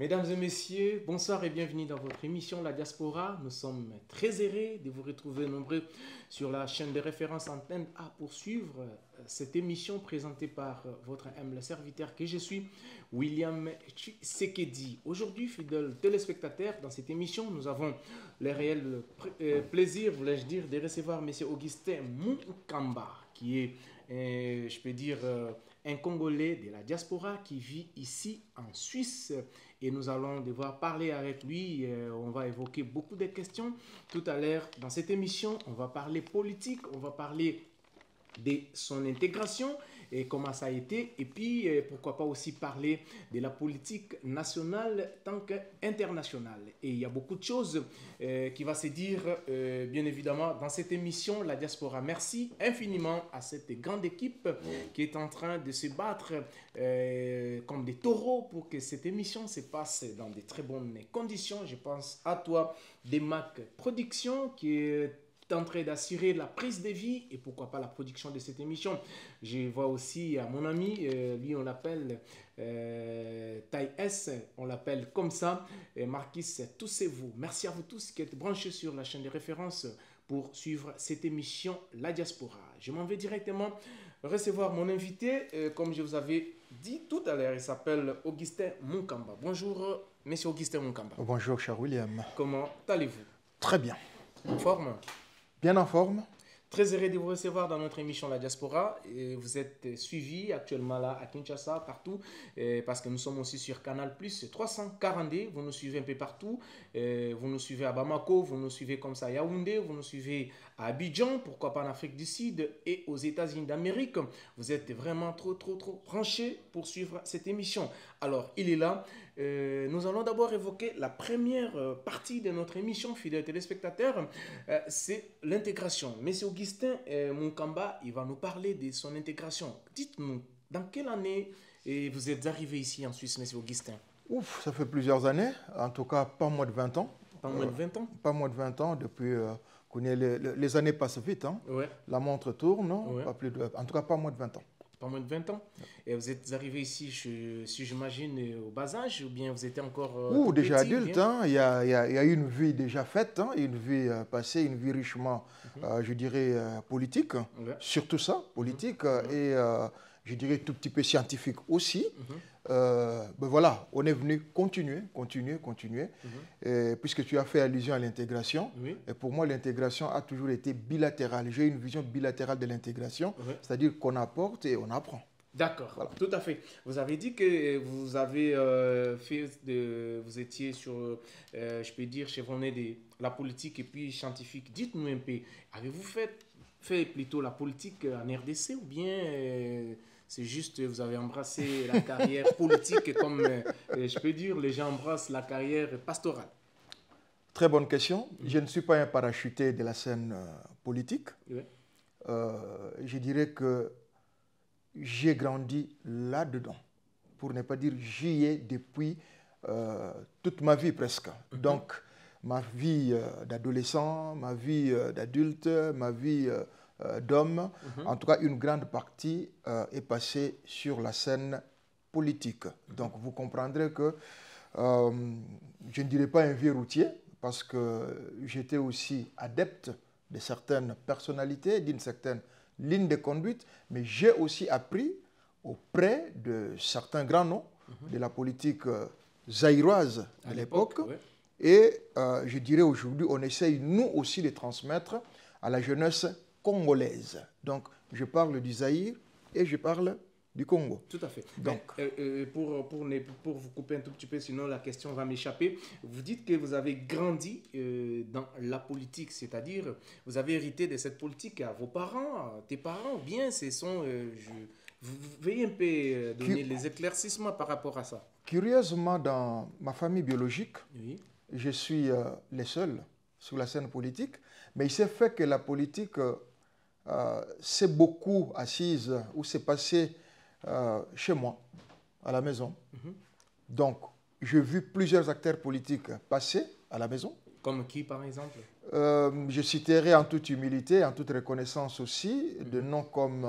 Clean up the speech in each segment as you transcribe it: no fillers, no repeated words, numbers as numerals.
Mesdames et messieurs, bonsoir et bienvenue dans votre émission La Diaspora. Nous sommes très heureux de vous retrouver nombreux sur la chaîne de référence Antenne A pour suivre cette émission présentée par votre humble serviteur que je suis, William Sekedi. Aujourd'hui, fidèles téléspectateurs, dans cette émission, nous avons le réel plaisir, voulais-je dire, de recevoir M. Augustin Munkamba, qui est, je peux dire, un Congolais de la diaspora qui vit ici en Suisse. Et nous allons devoir parler avec lui. On va évoquer beaucoup de questions. Tout à l'heure, dans cette émission, on va parler politique, on va parler de son intégration et comment ça a été. Et puis, pourquoi pas aussi parler de la politique nationale tant qu'internationale. Et il y a beaucoup de choses qui vont se dire, bien évidemment, dans cette émission, La Diaspora. Merci infiniment à cette grande équipe qui est en train de se battre comme des taureaux pour que cette émission se passe dans de très bonnes conditions. Je pense à toi, Demac Production, qui est en train d'assurer la prise de vie et pourquoi pas la production de cette émission. Je vois aussi à mon ami, lui on l'appelle Taille S, on l'appelle comme ça, Marquis, tous c'est vous. Merci à vous tous qui êtes branchés sur la chaîne de référence pour suivre cette émission La Diaspora. Je m'en vais directement recevoir mon invité, comme je vous avais dit tout à l'heure, il s'appelle Augustin Munkamba. Bonjour, monsieur Augustin Munkamba. Bonjour, cher William. Comment allez-vous? Très bien. En forme? Bien en forme. Très heureux de vous recevoir dans notre émission La Diaspora. Et vous êtes suivis actuellement là à Kinshasa, partout, parce que nous sommes aussi sur Canal+, 342. Vous nous suivez un peu partout. Vous nous suivez à Bamako, vous nous suivez comme ça à Yaoundé, vous nous suivez à Abidjan, pourquoi pas en Afrique du Sud et aux États-Unis d'Amérique. Vous êtes vraiment trop branchés pour suivre cette émission. Alors, il est là. Nous allons d'abord évoquer la première partie de notre émission, fidèles téléspectateurs, c'est l'intégration. Monsieur Augustin Munkamba, il va nous parler de son intégration. Dites-nous, dans quelle année vous êtes arrivé ici en Suisse, monsieur Augustin? Ouf, ça fait plusieurs années, en tout cas pas moins de 20 ans. Pas moins de 20 ans? Pas moins de 20 ans, depuis les années passent vite, hein. Ouais. La montre tourne, Ouais. pas plus en tout cas pas moins de 20 ans. Pas moins de 20 ans. Et vous êtes arrivé ici, si j'imagine, au bas âge, ou bien vous étiez encore Ou tout déjà petit, adulte, hein. Il y a eu une vie déjà faite, hein, une vie passée, une vie richement, je dirais, politique, Ouais. surtout ça, politique, et je dirais tout petit peu scientifique aussi. Ben voilà, on est venu continuer, et puisque tu as fait allusion à l'intégration. Oui. Et pour moi, l'intégration a toujours été bilatérale. J'ai une vision bilatérale de l'intégration, Oui. c'est-à-dire qu'on apporte et on apprend. D'accord, Voilà. tout à fait. Vous avez dit que vous avez vous étiez sur, je peux dire, chevronné de la politique et puis scientifique. Dites-nous un peu, avez-vous fait plutôt la politique en RDC ou bien c'est juste vous avez embrassé la carrière politique comme, je peux dire, les gens embrassent la carrière pastorale? Très bonne question. Je ne suis pas un parachuté de la scène politique. Oui. Je dirais que j'ai grandi là-dedans, pour ne pas dire j'y ai depuis toute ma vie presque. Donc, ma vie d'adolescent, ma vie d'adulte, ma vie d'homme, en tout cas une grande partie est passée sur la scène politique. Donc, vous comprendrez que je ne dirais pas un vieux routier, parce que j'étais aussi adepte de certaines personnalités, d'une certaine ligne de conduite, mais j'ai aussi appris auprès de certains grands noms de la politique zaïroise à l'époque. Ouais. Et je dirais aujourd'hui, on essaye nous aussi de transmettre à la jeunesse congolaise. Donc, je parle du Zaïre et je parle du Congo. Tout à fait. Donc, pour vous couper un tout petit peu, sinon la question va m'échapper. Vous dites que vous avez grandi dans la politique, c'est-à-dire vous avez hérité de cette politique à vos parents, à tes parents, ou bien ce sont... vous veuillez un peu donner les éclaircissements par rapport à ça. Curieusement, dans ma famille biologique, Oui. je suis le seul sur la scène politique, mais il s'est fait que la politique s'est beaucoup assise ou s'est passée chez moi, à la maison. Donc, j'ai vu plusieurs acteurs politiques passer à la maison. Comme qui, par exemple? Je citerai en toute humilité, en toute reconnaissance aussi, de noms comme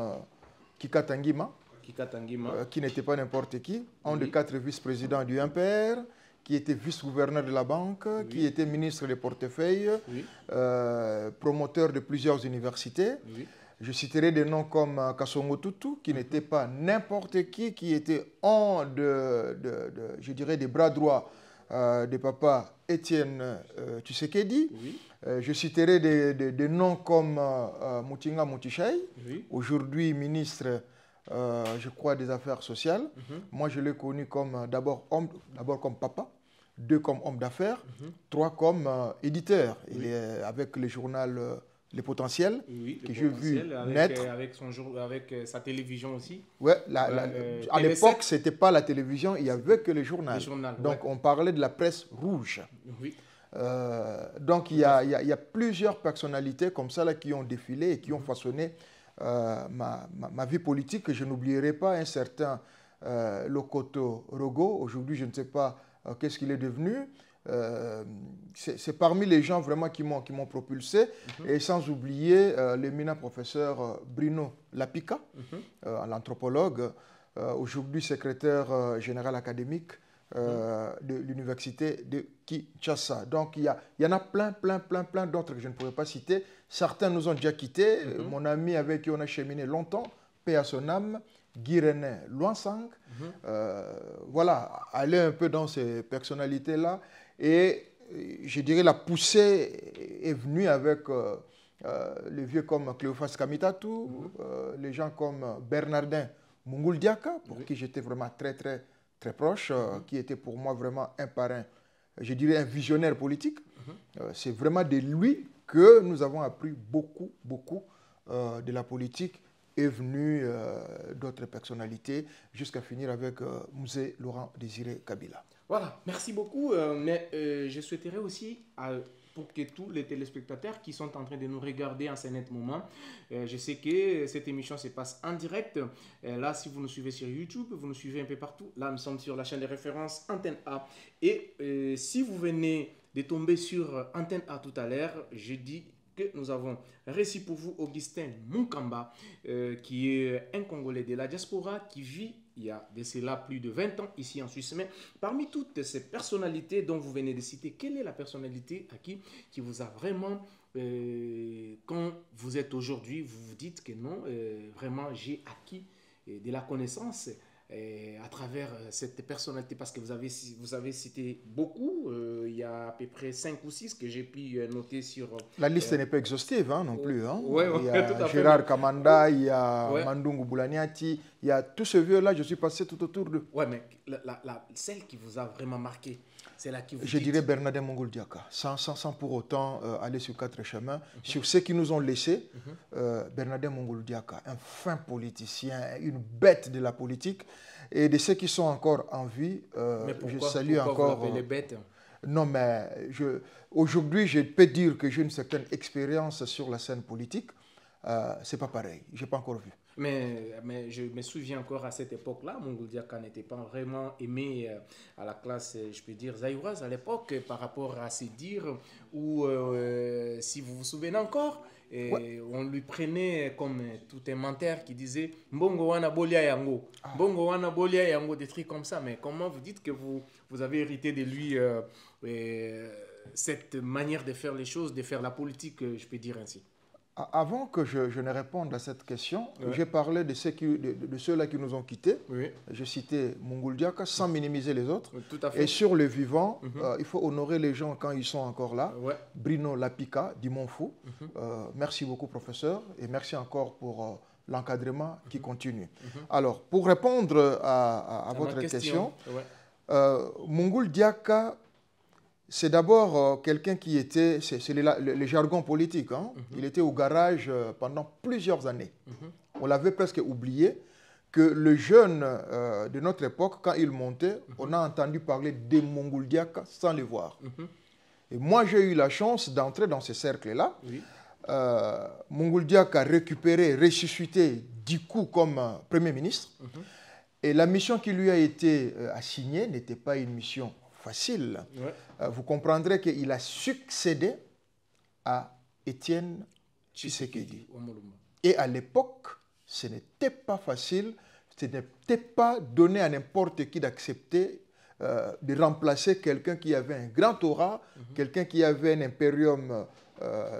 Kika Tangima, Kika Tangima. qui n'était pas n'importe qui, un des 4 vice-présidents du MPR, qui était vice-gouverneur de la banque, qui était ministre des portefeuilles, promoteur de plusieurs universités. Je citerai des noms comme Kassongo Tutu, qui n'était pas n'importe qui était je dirais, des bras droits de papa Étienne Tshisekedi. Je citerai des noms comme Moutinga Moutichai, aujourd'hui ministre, je crois, des Affaires sociales. Moi, je l'ai connu comme d'abord comme papa, 2 comme homme d'affaires, 3 comme éditeur. Il est avec le journal Les Potentiels, que j'ai vu naître. Avec sa télévision aussi. À l'époque, ce n'était pas la télévision, il n'y avait que le journal. Donc, on parlait de la presse rouge. Donc, il y a plusieurs personnalités comme ça là, qui ont défilé et qui ont façonné ma vie politique. Que je n'oublierai pas un certain Lokoto Rogo. Aujourd'hui, je ne sais pas qu'est-ce qu'il est devenu. C'est parmi les gens vraiment qui m'ont propulsé. Et sans oublier l'éminent professeur Bruno Lapika, l'anthropologue, aujourd'hui secrétaire général académique de l'université de Kinshasa. Donc il y en a plein d'autres que je ne pourrais pas citer. Certains nous ont déjà quittés. Mon ami avec qui on a cheminé longtemps, paix à son âme, Guy René Loansang. Voilà, aller un peu dans ces personnalités-là. Et je dirais la poussée est venue avec les vieux comme Cléophas Kamitatu, les gens comme Bernardin Munguldiaka, pour qui j'étais vraiment très proche, qui était pour moi vraiment un parrain, je dirais un visionnaire politique. C'est vraiment de lui que nous avons appris beaucoup de la politique. Est venu d'autres personnalités jusqu'à finir avec Mzee Laurent Désiré Kabila. Voilà, merci beaucoup. Mais je souhaiterais aussi, pour que tous les téléspectateurs qui sont en train de nous regarder en ce net moment, je sais que cette émission se passe en direct. Là, si vous nous suivez sur YouTube, vous nous suivez un peu partout. Là, nous sommes sur la chaîne de référence Antenne A. Et si vous venez de tomber sur Antenne A tout à l'heure, je dis que nous avons reçu pour vous Augustin Munkamba, qui est un Congolais de la diaspora qui vit il y a de cela plus de 20 ans ici en Suisse. Mais parmi toutes ces personnalités dont vous venez de citer, quelle est la personnalité qui vous a vraiment, quand vous êtes aujourd'hui, vous vous dites que non, vraiment j'ai acquis de la connaissance à travers cette personnalité, parce que vous avez cité beaucoup, il y a à peu près 5 ou 6 que j'ai pu noter sur... La liste n'est pas exhaustive non plus. Il y a Gérard Kamanda, il y a Mandungu Boulaniati, il y a tous ces vieux-là, je suis passé tout autour d'eux. Oui, mais celle qui vous a vraiment marqué, c'est là qui vous Je dirais Bernardin Munguldiaka, sans pour autant aller sur 4 chemins. Sur ceux qui nous ont laissés, Bernardin Munguldiaka, un fin politicien, une bête de la politique. Et de ceux qui sont encore en vie, je salue encore... Vous l'appelez bête? Non, mais aujourd'hui, je peux dire que j'ai une certaine expérience sur la scène politique. C'est pas pareil, je n'ai pas encore vu. Mais je me souviens encore à cette époque-là, Munguldiaka n'était pas vraiment aimé à la classe, je peux dire, zaïroise à l'époque, par rapport à ses dires, ou si vous vous souvenez encore, on lui prenait comme tout un menteur qui disait « Mbongo wana bolia yango »,« Mbongo wana bolia yango », des trucs comme ça. Mais comment vous dites que vous avez hérité de lui cette manière de faire les choses, de faire la politique, je peux dire ainsi? Avant que je ne réponde à cette question, j'ai parlé de ceux-là qui nous ont quittés. Je citais Munguldiaka sans minimiser les autres. Tout à fait. Et sur le vivant, il faut honorer les gens quand ils sont encore là. Bruno Lapika, d'Imonfou. Merci beaucoup, professeur. Et merci encore pour l'encadrement qui continue. Alors, pour répondre à votre question, Munguldiaka... C'est d'abord quelqu'un qui était, c'est le jargon politique, il était au garage pendant plusieurs années. On l'avait presque oublié que le jeune de notre époque, quand il montait, on a entendu parler de Munguldiaka sans le voir. Et moi, j'ai eu la chance d'entrer dans ce cercle-là. Munguldiaka a récupéré, ressuscité 10 coups comme Premier ministre. Et la mission qui lui a été assignée n'était pas une mission facile. Vous comprendrez qu'il a succédé à Étienne Tshisekedi. Et à l'époque, ce n'était pas facile, ce n'était pas donné à n'importe qui d'accepter de remplacer quelqu'un qui avait un grand aura, quelqu'un qui avait un impérium,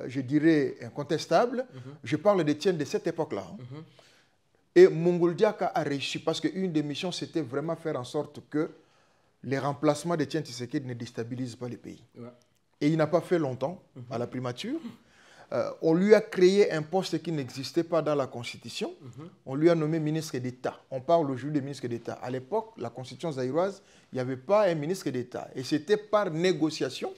je dirais, incontestable. Je parle d'Étienne de cette époque-là. Et Mongoul Diaka a réussi parce qu'une des missions, c'était vraiment faire en sorte que les remplacements d'Étienne Tshisekedi ne déstabilisent pas le pays. Ouais. Et il n'a pas fait longtemps à la primature. On lui a créé un poste qui n'existait pas dans la Constitution. On lui a nommé ministre d'État. On parle aujourd'hui de ministre d'État. À l'époque, la Constitution zaïroise, il n'y avait pas un ministre d'État. Et c'était par négociation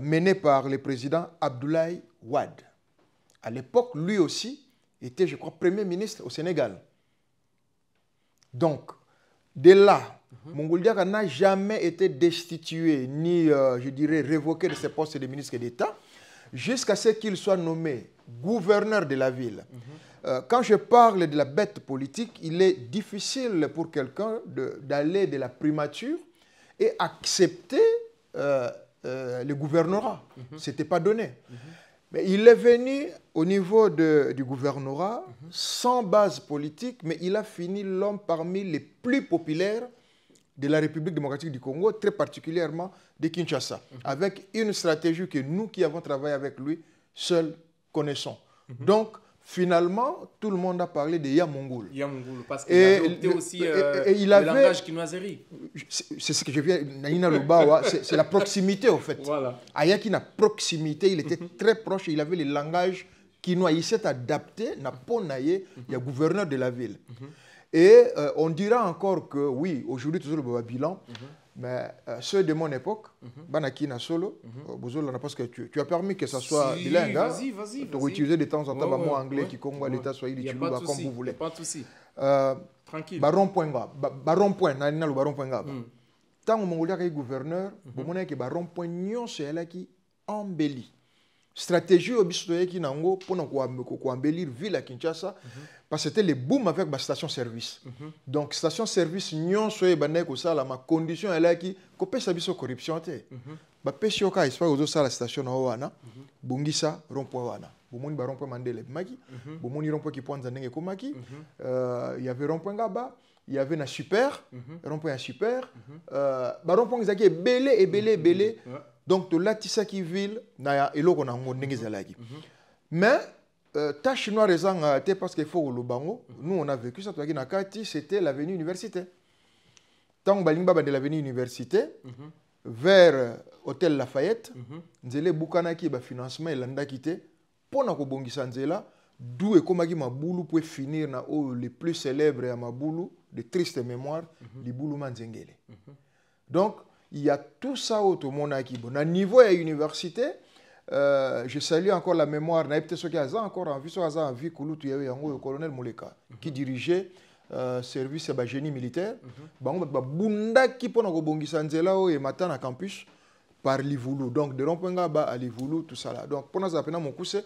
menée par le président Abdoulaye Wade. À l'époque, lui aussi était, je crois, Premier ministre au Sénégal. Donc, de là, Mongoul Diaka n'a jamais été destitué, ni, je dirais, révoqué de ses postes de ministre d'État, jusqu'à ce qu'il soit nommé gouverneur de la ville. Quand je parle de la bête politique, il est difficile pour quelqu'un d'aller de la primature et accepter le gouvernorat. Ce n'était pas donné. Mais il est venu au niveau du gouvernorat sans base politique, mais il a fini l'homme parmi les plus populaires de la République démocratique du Congo, très particulièrement de Kinshasa, avec une stratégie que nous qui avons travaillé avec lui, seuls connaissons. Donc, finalement, tout le monde a parlé de Yamongoul. Yamongoul, parce qu'il avait opté aussi le langage kinoiserie. C'est ce que je viens... C'est la proximité, en fait. Voilà. Ayaki n'a proximité, il était très proche, il avait le langage kinois. Il s'est adapté, n'a pas naïe, il y a gouverneur de la ville. Et on dira encore que, oui, aujourd'hui, toujours le bilan, mais ceux de mon époque, Banaki na solo, parce que tu as permis que ça soit bilingue. Vas-y. Tu as utilisé de temps en temps mon anglais, qui congo, l'état soit il comme vous voulez. Pas de souci. Tranquille. Baron point, nani le baron point. Tant que Mongolia est gouverneur, vous monnaie que baron point nyon c'est elle qui embellit. Stratégie au bistoye qui nango pour nous embellir ville à Kinshasa. Parce que c'était le boom avec la station-service. Donc, station-service, nous avons ma condition est là qui copie sa corruption. Ba pesio ka ispa ozo sala station na wana bungisa rompo wana bomoni ba rompo mandele maki bomoni rompo ki ponza ndenge ko maki il y avait rompo ngaba il y avait na super rompo ya super ba rompo ngizaki belé donc to latisa ki ville na ya eloko na ngo ndenge zalaki mais tâche noire était parce qu'il faut le bango. Nous, on a vécu ça. C'était l'avenue Université. Tant que Balingba de l'avenue Université, vers Hôtel Lafayette, Nzele Bukanaki, financement et l'anda quitté, pour na kobongisa Nzela, d'où et comme Maboulou peut finir na les plus célèbres à Maboulou, de tristes mémoires, les Boulou Manzengele. Donc, il y a tout ça au monde qui bon. À niveau à l'université, je salue encore la mémoire encore en vie le colonel Moleka qui dirigeait service à génie militaire bunda qui pona ko bongisa nzela o et matin à campus par Livulu, donc de Rompenga à Livulu, tout ça là. Donc pour nous appeler mon cousin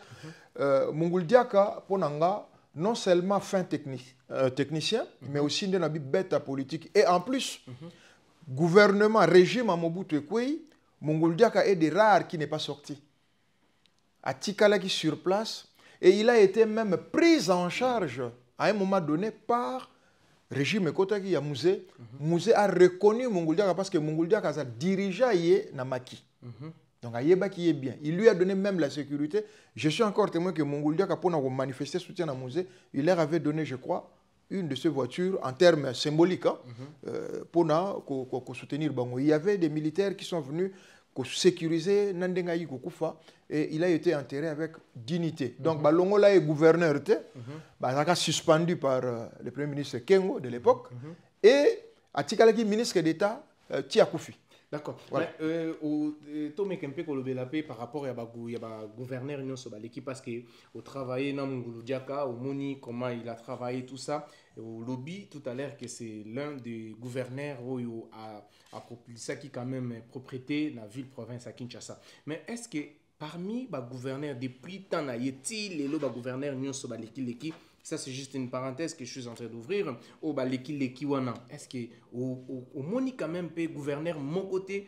Mongoul Diaka ponanga non seulement fin technicien mais aussi une bête politique et en plus gouvernement régime à Mobutu Ekweyi, Mongoul Diaka est des rares qui n'est pas sorti à Tikalaki sur place, et il a été même pris en charge à un moment donné par régime Kotaki Yamouzé. Mouzé a reconnu Mongoul Diaka parce que Mongoul Diaka a dirigé Namaki. Donc Ayeba qui est bien. Il lui a donné même la sécurité. Je suis encore témoin que Mongoul Diaka pour manifester soutien à Mouzé, il leur avait donné, je crois, une de ces voitures en termes symboliques pour soutenir Bango. Il y avait des militaires qui sont venus sécuriser Nandengaï Kokufa et il a été enterré avec dignité. Donc, Balongola est gouverneur, a suspendu par le premier ministre Kengo de l'époque et Atikalaki ministre d'État Tiakoufi. D'accord. Voilà. Tomé Kempe Kolobelapé par rapport à gouverneur l'équipe parce que au travail dans Mongoulou Diaka, au Moni, comment il a travaillé tout ça, au lobby tout à l'heure que c'est l'un des gouverneurs à propulser qui quand même propriété dans la ville province à Kinshasa. Mais est-ce que parmi les gouverneurs depuis tant na yeti les gouverneurs nyon soba l'équipe ça c'est juste une parenthèse que je suis en train d'ouvrir, au leki wana, est-ce que au moni quand même peut gouverneur mon côté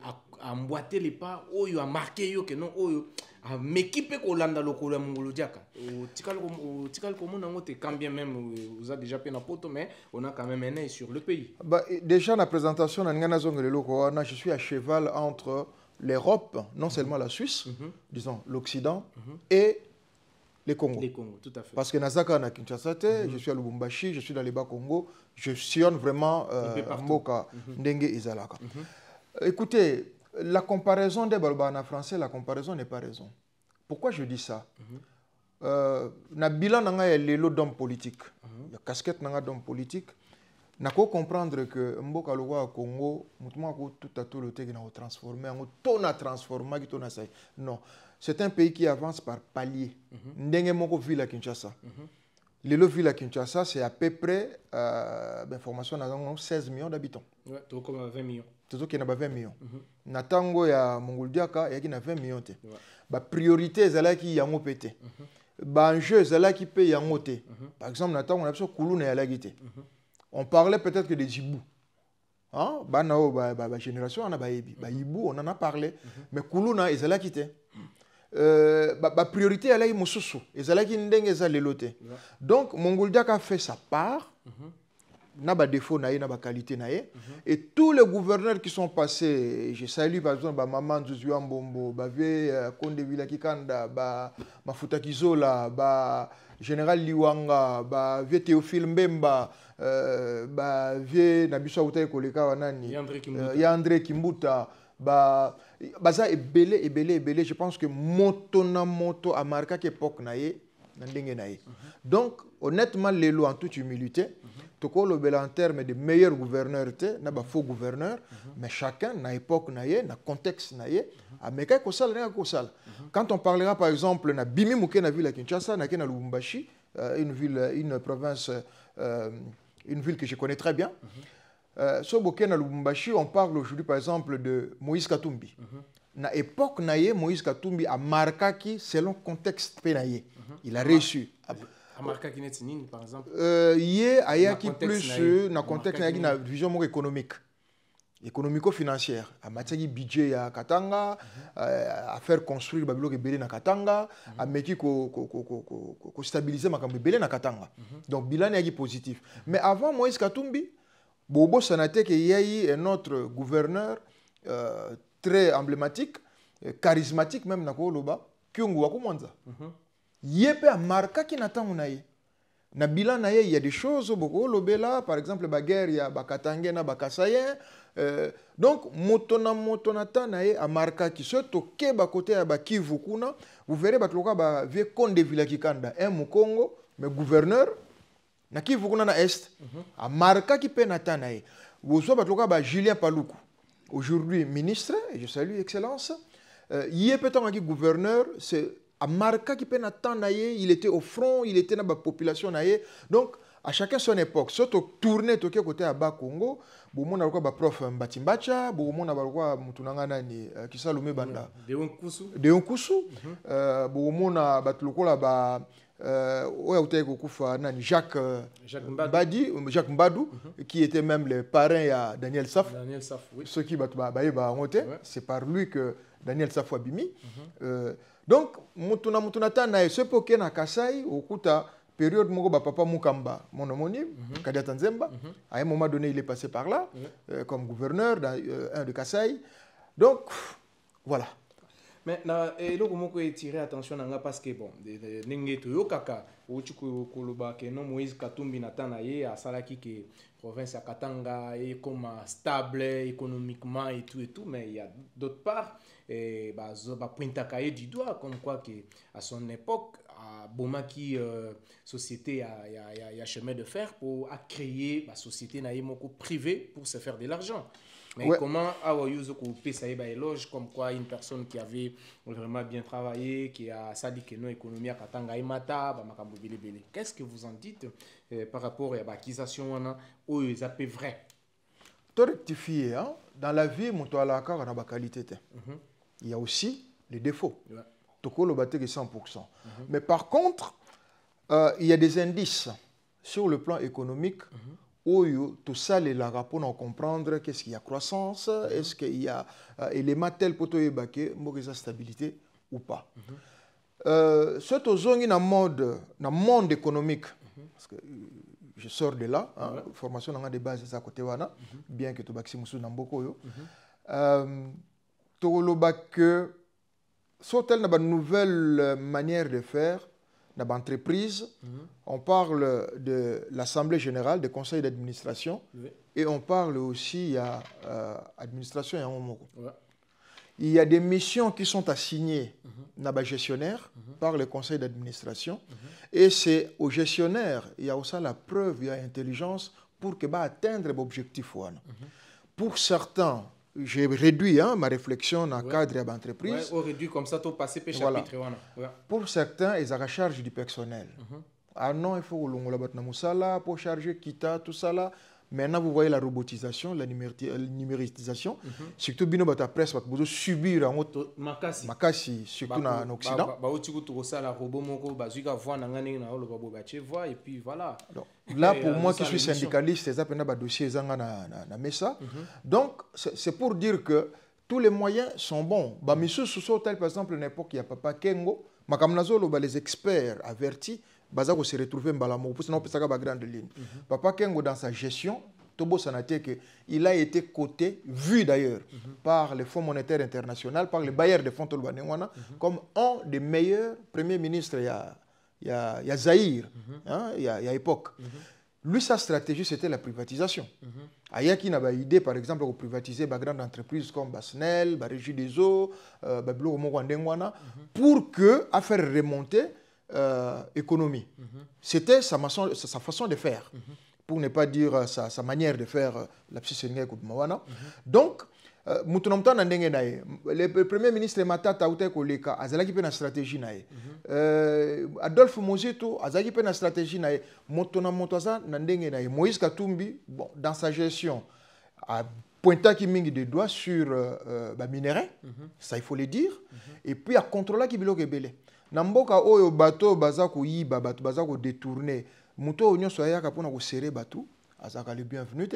a emboîté les pas, oyo a marqué yo que non oyo a m'équipe ko landa lokolo mongolo diaka o tikal ko mon ngote quand bien même vous a déjà peine à poto mais on a quand même un œil sur le pays. Bah, déjà la présentation je suis à cheval entre l'Europe, non seulement la Suisse, disons l'Occident et les Congo. Les Congo, tout à fait. Parce que Nazaka na Kinshasa, je suis à Lubumbashi, je suis dans les Bas-Congo, je sillonne vraiment Mboka, Ndenge Izalaka. Écoutez, la comparaison des Balbana français, la comparaison n'est pas raison. Pourquoi je dis ça? Na bilan nanga ya lelo d'homme politique. La casquette nanga d'homme politique. Na ko comprendre que Mboka lowa Congo, mutuma ko tout à tout le temps na transformer, on tona transformer qui tona ça. Non, c'est un pays qui avance par palier. Ndenge moko ville à Kinshasa. Lelo ville à Kinshasa, c'est à peu près information na 16 millions d'habitants. Ouais, tout comme 20 millions. Tout qui na 20 millions. Na tango ya Mongoldiaka, ya ki na 20 millions te. Ba priorité ezalaki yango pété. Ba enjeu ezalaki pe yango te. Par exemple, na tango na biso kuluna ya lagité. On parlait peut-être que des Djibou. Hein? Ba génération, on a ba Ibi. Ba Ibou, on en a parlé. Mais Kuluna, ils allaient quitter. Ba priorité, elle est Moussousou. Ils allaient quitter, ils allaient loter. Donc, Mongoldiak a fait sa part. N'a pas défaut, n'a pas qualité. Et tous les gouverneurs qui sont passés, je salue par exemple Maman Zouzuan Bombo, Konde Vilakikanda, Mafuta Kizola, Général Liwanga, Théophile Mbemba, Nabiswa Utaye Koleka Wanani, Yandre Kimbuta, ça est belé. Je pense que moto a marqué l'époque naïe. Donc, honnêtement, les lois en toute humilité, en termes de meilleurs gouverneurs, n'a pas faux gouverneurs, mais chacun n'a époque naïe, n'a contexte naïe, a meka kosal n'a kosal. Quand on parlera par exemple na Bimi Mouké na ville à Kinshasa, na Lubumbashi, une province, une ville que je connais très bien. Sur Bokena Lubumbashi, on parle aujourd'hui par exemple de Moïse Katumbi. Na époque naïe, Moïse Katumbi a marqué selon contexte pénaïe. Il a réussi. Amarka Kinetinin, par exemple. Ayaki plus na contexte naïe na vision économique, économico-financière. A matière budget à Katanga, à faire construire Babylone et Belé na Katanga, à mettre ko stabiliser Makambe Belé na Katanga. Donc bilan est positif. Mais avant Moïse Katumbi, Bobo Sanate qu'il y a eu un autre gouverneur très emblématique, charismatique même na Koloba, Kyungu Wakumanza. Yepe a marqué qui n'attend unaye. Na bilan naye il y a des choses beaucoup lobela par exemple la guerre il y a Bakatangue na Bakasayen. Donc motonata naye a marqué qui se toke ba côté à Bakivu kuna, vous verrez batloka ba vie Konde Vilakikanda un Mukongo mais gouverneur na Kivu kuna na est a marqué qui pe nata naye. Vous soit batloka ba Julien Paluku aujourd'hui ministre et je salue excellence. Yé peut-être qui gouverneur c'est à Marca qui peine à temps il était au front, il était dans la population naïe. Donc à chacun son époque. Surtout tourner tout côté à Bas Congo, beaucoup na quoi prof Mbatimbacha, beaucoup na quoi mutunanga nani qui Salomé Banda. De Onkusu. Beaucoup na batloko là ba ouais utaye kokufa nani Jacques Mbadou qui était même le parrain à Daniel Saf. Daniel Saf, oui. Ceux qui c'est par lui que Daniel Saf a bimi. Donc, mutunata na ce poké na Kasai, au kuta période moko ba papa Mukamba, mon homonyme, Kadiata Nzemba, à un moment donné il est passé par là, comme gouverneur dans un de Kasai. Donc, voilà. Mais là comment on tirer attention parce que bon, n'engé to yokaka, ou tu koloba que non Moïse Katumbi natanaye à Salaki que province à Katanga est comme stable économiquement et tout, mais il y a d'autre part pointakaye du doigt comme quoi que à son époque à Bomaki société a chemin de fer pour créer la société naïmoko privée pour se faire de l'argent. Mais comment Awayouzou peut savoir éloge comme quoi une personne qui avait vraiment bien travaillé, qui a sali que non économie à Katanga et Mata, qu'est-ce que vous en dites par rapport à l'accusation où ils appellent vrai? Tu rectifier, hein? Dans la vie, on a la qualité. Il y a aussi les défauts. Toko le batté 100%. Mais par contre, il y a des indices sur le plan économique où tout ça les pour comprendre qu'est-ce qu'il y a croissance, est-ce qu'il y a élément tel pour te stabilité ou pas. C'est aux zones dans le monde économique, parce que je sors de là, formation dans des bases à côté wana, bien que tu baxi musu namboko yo. Toloba que soit elle n'a nouvelle manière de faire. Dans l'entreprise, on parle de l'Assemblée générale, des conseils d'administration, et on parle aussi, il y a administration et un Il y a des missions qui sont assignées dans le gestionnaire par le conseil d'administration, et c'est au gestionnaire, il y a aussi la preuve, il y a l'intelligence pour que atteindre l'objectif. Pour certains, j'ai réduit ma réflexion dans le cadre de l'entreprise. On réduit comme ça, tout passer par chapitre. Pour certains, ils ont la charge du personnel. Ah non, il faut que l'on la pour charger, quitter, tout ça là. Maintenant, vous voyez la robotisation, la numérisation. Surtout, bien la presse, vous subir en makasi, surtout en Occident. Et puis voilà. Là, pour moi qui suis syndicaliste, c'est un dossier mesa. Donc, c'est pour dire que tous les moyens sont bons. Par exemple, à l'époque, il y a Papa Kengo, les experts avertis, Bazako se retrouver Mbalamo, pour sinon on peut grande ligne. Papa Kengo dans sa gestion, Tobo Sanate, il a été coté, vu d'ailleurs par le Fonds monétaire international, par les bailleurs de fonds Tolbanewana, comme un des meilleurs premiers ministres il y a Zahir, il y a époque. Lui, sa stratégie, c'était la privatisation. Ayaki n'a pas idée, par exemple, de privatiser des grandes entreprises comme Basnel, la Régie des eaux, pour que, à faire remonter économie. C'était sa façon de faire, pour ne pas dire sa manière de faire la psychologie. Donc, le premier ministre Matata Outé Koleka, Azalaki pe na stratégie nae. Adolphe Mozito, Azalaki pe na stratégie nae. Motona Motoza Nandenge nae. Moïse Katumbi, bon, dans sa gestion, a pointé qui mingi des doigts sur minerais, ça il faut le dire, et puis a contrôlé qui bilo gebele. Namboka oyo bateau bazako yiba bateau bazako détourner muto onyo soya kapona ko serrer bateau azaka le bienvenu.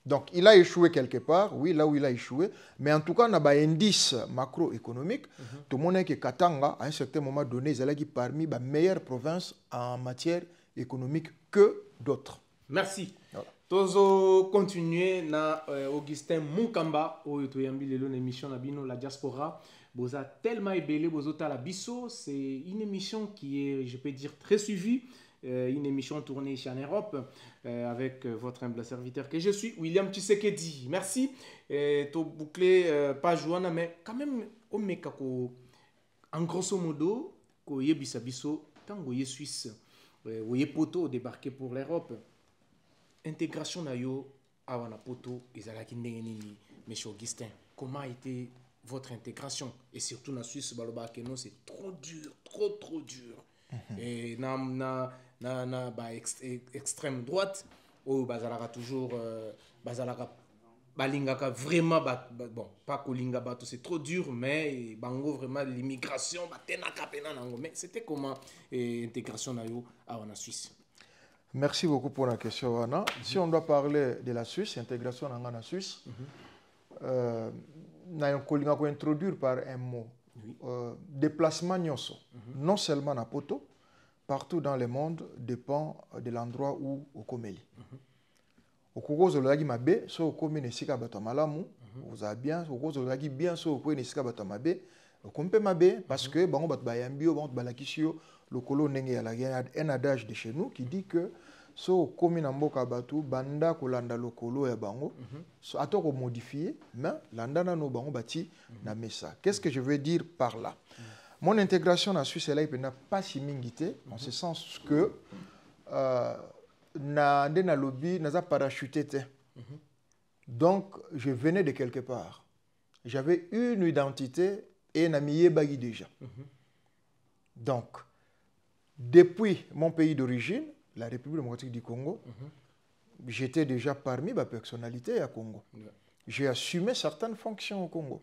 Donc il a échoué quelque part, oui, là où il a échoué, mais en tout cas on a un indice macroéconomique. Tout le monde est que Katanga à un certain moment donné ils allaient parmi les meilleures provinces en matière économique que d'autres. Merci. Voilà. Tozo continuer na Augustin Munkamba au toyambi lelo émission na bino la diaspora. Boza tellement ébélé, bozota la biso, c'est une émission qui est, je peux dire, très suivie, une émission tournée ici en Europe, avec votre humble serviteur que je suis, William Tshisekedi. Merci. To boucler pas jouana, mais quand même, on met en grosso modo, ko yebisa biso, tango ye Suisse, ou ye poto débarqué pour l'Europe, intégration na yo awana poto, ezalaki ndenge nini, monsieur Augustin, comment a été votre intégration? Et surtout en Suisse, c'est trop dur, trop dur. Et na extrême droite, où bazalaka toujours bazalaka balingaka vraiment bon, pas kolinga bato, c'est trop dur, mais bango vraiment l'immigration batenaka pena nango. Mais c'était comment intégration na yo en Suisse? Merci beaucoup pour la question, Anna. Si on doit parler de la Suisse, intégration en Suisse, nous avons introduire par un mot. Déplacement non seulement à Poto, partout dans le monde dépend de l'endroit où on commet. Au cours de la mabe, so commet nesika batamalamu, vous avez bien, au cours de la bien so commet nesika batamabe, compe mabe parce que bango batbayambio, bango balakisio, le colo nenge la un adage de chez nous qui dit que so komi na mboka batu banda kolanda lokolo ya bango so atoko modifier mais landa na no bango bati na mesa. Qu'est-ce que je veux dire par là? Mon intégration en Suisse elle n'a pas si mingité en ce sens que na ndena lobby naza parachuté te. Donc je venais de quelque part. J'avais une identité et na miyebagi déjà. Donc depuis mon pays d'origine, la République démocratique du Congo, j'étais déjà parmi les personnalités à Congo. J'ai assumé certaines fonctions au Congo.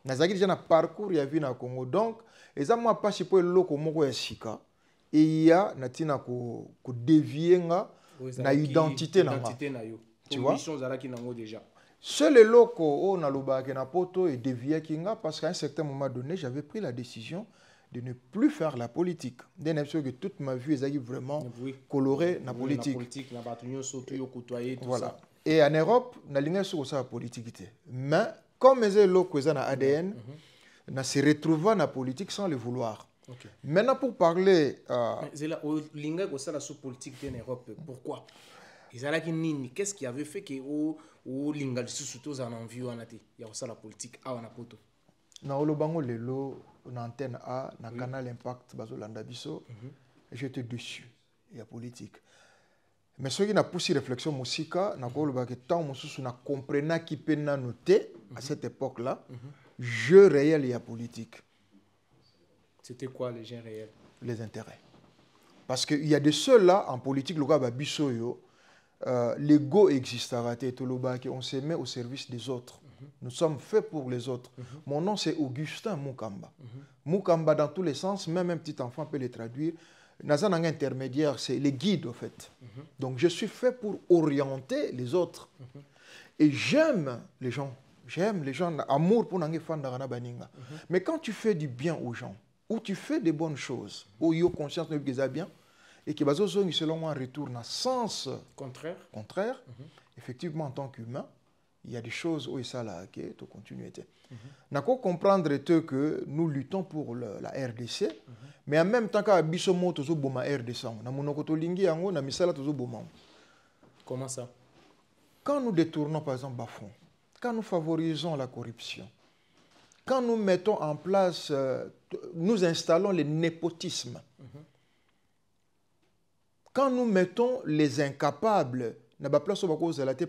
J'ai déjà un parcours au Congo. Donc, et ça m'a pas si peu loko moko esika et il y a natina ko dévier na identité na yo. Tu vois? Déjà. Seul le loko on a l'obake na poto et dévier kinga parce qu'à un certain moment donné, j'avais pris la décision de ne plus faire la politique. D'un que toute ma vie est vraiment colorée na politique. Voilà. Et en Europe, na linga sur ça politique. Mais comme les loko na ADN, na se retrouver na politique sans le vouloir. Okay. Maintenant pour parler linga ko sala sous politique en Europe, pourquoi? Qu'est-ce qui avait fait que o linga surtout en envie wanati ya ko sala politique a wana poto? Na olobango lelo na antenne A na canal Impact bazolanda biso, j'étais dessus il y a politique. Mais ce qui n'a poussé réflexion musika na ko loba que tant mususu na comprena qui peut na noter à cette époque-là, jeu réel il y a politique. C'était quoi les gens réels? Les intérêts. Parce qu'il y a de ceux-là en politique, le gars bisoyo, l'ego existe à rater, on se met au service des autres. Nous sommes faits pour les autres. Mon nom c'est Augustin Mukamba. Mukamba dans tous les sens, même un petit enfant peut le traduire. Nazan intermédiaire, c'est les guides en fait. Donc je suis fait pour orienter les autres. Et j'aime les gens. J'aime les gens, amour pour n'ange fan d'arana baninga. Mais quand tu fais du bien aux gens, où tu fais des bonnes choses, où il y a conscience de ce bien, et que selon moi retourne à sens contraire, effectivement en tant qu'humain, il y a des choses où ça là qui est continuité. N'a qu'à comprendre que nous luttons pour la RDC, mais en même temps qu'à bisomo tozo boma RDC, na monokoto lingi yango na misala tozo boma. Comment ça? Quand nous détournons par exemple Bafon, quand nous favorisons la corruption, quand nous mettons en place, nous installons le népotisme, quand nous mettons les incapables, n'a pas place au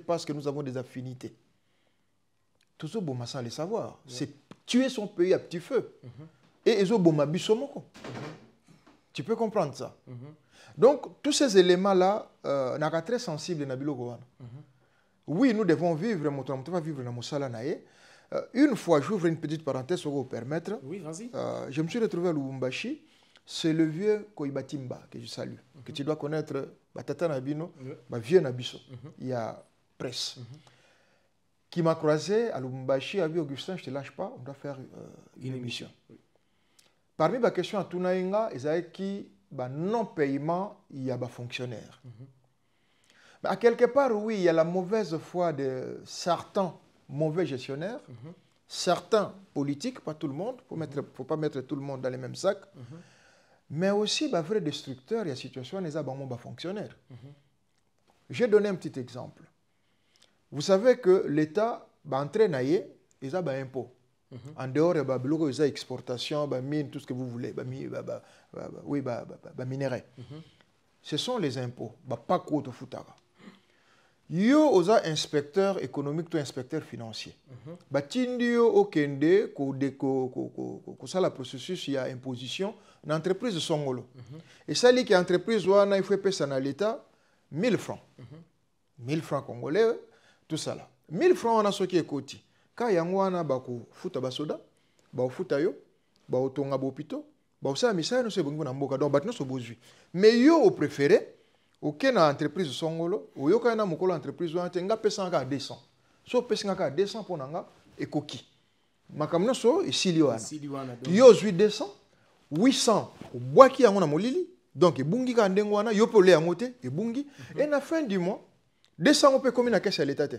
parce que nous avons des affinités. Tout ça, bon, sans le savoir, c'est tuer son pays à petit feu. Et ils ont bon tu peux comprendre ça. Donc, tous ces éléments-là, sont très sensibles. Oui, nous devons vivre, nous devons vivre dans Moussala Naye. Une fois, j'ouvre une petite parenthèse pour vous permettre. Oui, vas-y. Je me suis retrouvé à Lubumbashi. C'est le vieux Koibatimba que je salue, que tu dois connaître, Batata Nabino, vieux Nabiso. Il y a presse. Qui m'a croisé à Lubumbashi, a dit Augustin, je ne te lâche pas, on doit faire une émission. Parmi les questions à Tunaïnga, il y a qui non-paiement, il y a des fonctionnaires. Mais à quelque part, oui, il y a la mauvaise foi de certains mauvais gestionnaires, certains politiques, pas tout le monde, il ne faut pas mettre tout le monde dans les mêmes sacs, mais aussi les vrais destructeurs, il y a des situations où les fonctionnaires. J'ai donné un petit exemple. Vous savez que l'État entraîne des impôts. En dehors de exportation, mine, tout ce que vous voulez, minerais. Ce sont les impôts, pas quoi de foutara. Yo oza inspecteur économique ou inspecteur financier. Batindio okende ko ça la processus il y a imposition l'entreprise de Songolo. Et ça li qui entreprise wana il faut payer ça à l'État 1000 francs. 1000 francs congolais tout ça là. 1000 francs on a ce qui est côté. Quand yango wana bako futa basoda, ba futa yo, ba otonga bopito, ba ça misala no se bongo na mboka donc batno so bozui. Mais yo au préféré aucune entreprise Songolo, ou yo kana mukolo entreprise wana tenga pesa ka 200. So pesa ka 200 pour nanga ekoki. Makamno so isili wana. Yo zui 200, 800 obwaki yango na molili. Donc ebungi ka ndengo wana yo pole yango te ebungi et na fin du mois 200 on peut commis na caisse à l'état te.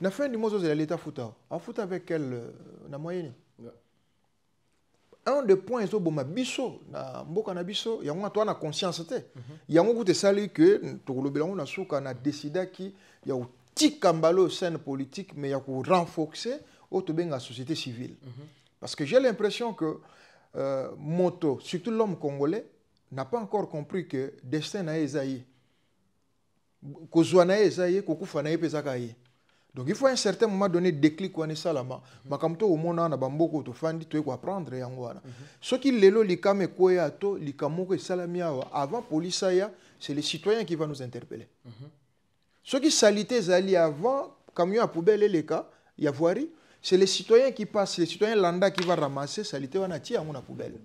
Na fin du mois zo l'état futa. A futa avec quel na moyenne. Un des points est boma biso na mboka na biso yango toi na conscience te yango ku te sali que to lobelango na suka na décider ki ya tikambalo scène politique mais ya ko renforcer auto benga société civile parce que j'ai l'impression que moto surtout l'homme congolais n'a pas encore compris que destin na ezaïe ko zwana ezaïe ko kufa na epezaka ye. Donc il faut à un certain moment donné déclic ou salama. Makamto au monde na bamboko to fandi to ko apprendre yango wana. Ce qui lelo likame koya to likamoko salamia avant police ya, c'est les citoyens qui vont nous interpeller. Ce qui salité zali avant camion à poubelle les cas, il y a voirie, c'est les citoyens qui passent, les citoyens lambda qui va ramasser salité wana ti yango na poubelle.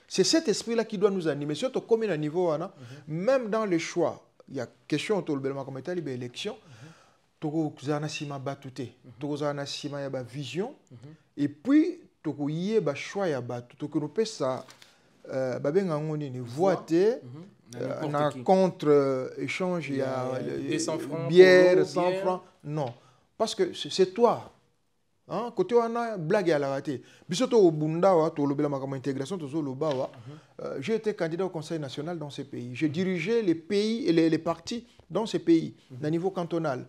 C'est cet esprit-là qui doit nous animer. Surtout comme à niveau, même dans les choix, il y a question autour de l'élection. Toko zana sima batute, toko zana sima ya ba vision, et puis toko yé ba choix ya ba toko no pesa babenga ngoni ni voter na contre échange ya 200 francs bière 100 francs, non, parce que c'est toi. Hein, côté wana blague à la raté. Bisoto au Bundawa, to lobela makama intégration to zo lobawa. J'ai été candidat au Conseil national dans ces pays. J'ai dirigé les pays et les partis dans ces pays, d'un niveau cantonal.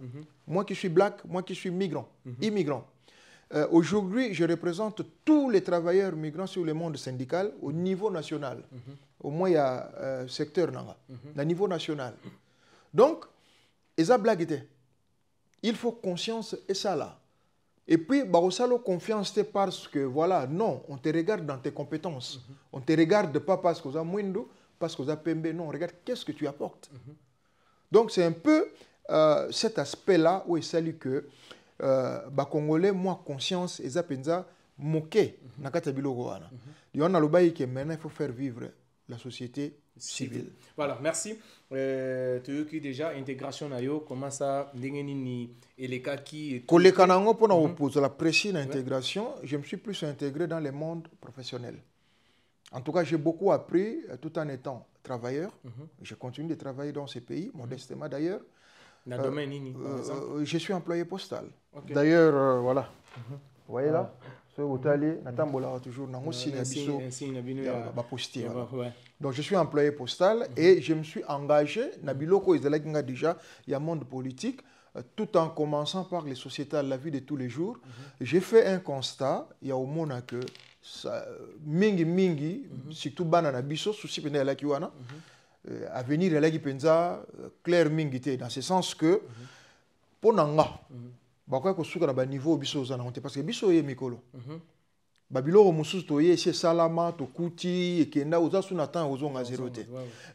Moi qui suis black, moi qui suis migrant, immigrant. Aujourd'hui, je représente tous les travailleurs migrants sur le monde syndical au niveau national. Au moins, il y a secteur nanga, au niveau national. Donc, esa blague était. Il faut conscience et ça là. Et puis, Barosalo, confiance, c'est parce que, voilà, non, on te regarde dans tes compétences. On ne te regarde pas parce que tu as Mwindo, parce que tu as Pembe. Non, on regarde qu'est-ce que tu apportes. Donc, c'est un peu cet aspect-là où il s'agit que Congolais, moi, conscience, et Zapenza, moqué, nakata biloko wana. Il y a un que maintenant, il faut faire vivre la société civile. Voilà, merci. Tu déjà intégration nayo comment ça ni et les cas qui collègue kanango pour nous poser la précise intégration, je me suis plus intégré dans le monde professionnel. En tout cas, j'ai beaucoup appris tout en étant travailleur. Je continue de travailler dans ces pays, modestement d'ailleurs. Je suis employé postal. D'ailleurs, voilà. Vous voyez là? Toujours donc je suis employé postal et je me suis engagé déjà il y a monde politique tout en commençant par les sociétés à la vie de tous les jours. J'ai fait un constat, il y a au monde que mingi surtout banana biso souci pena la kiwana avenir la ki penza clair mingi dans ce sens que pour nanga bakwa ko suka na ba niveau biso za na honte parce que biso ye mikolo babilo mususu to ye chez salama to kuti ekenda oza suna temps ozo nga zéro te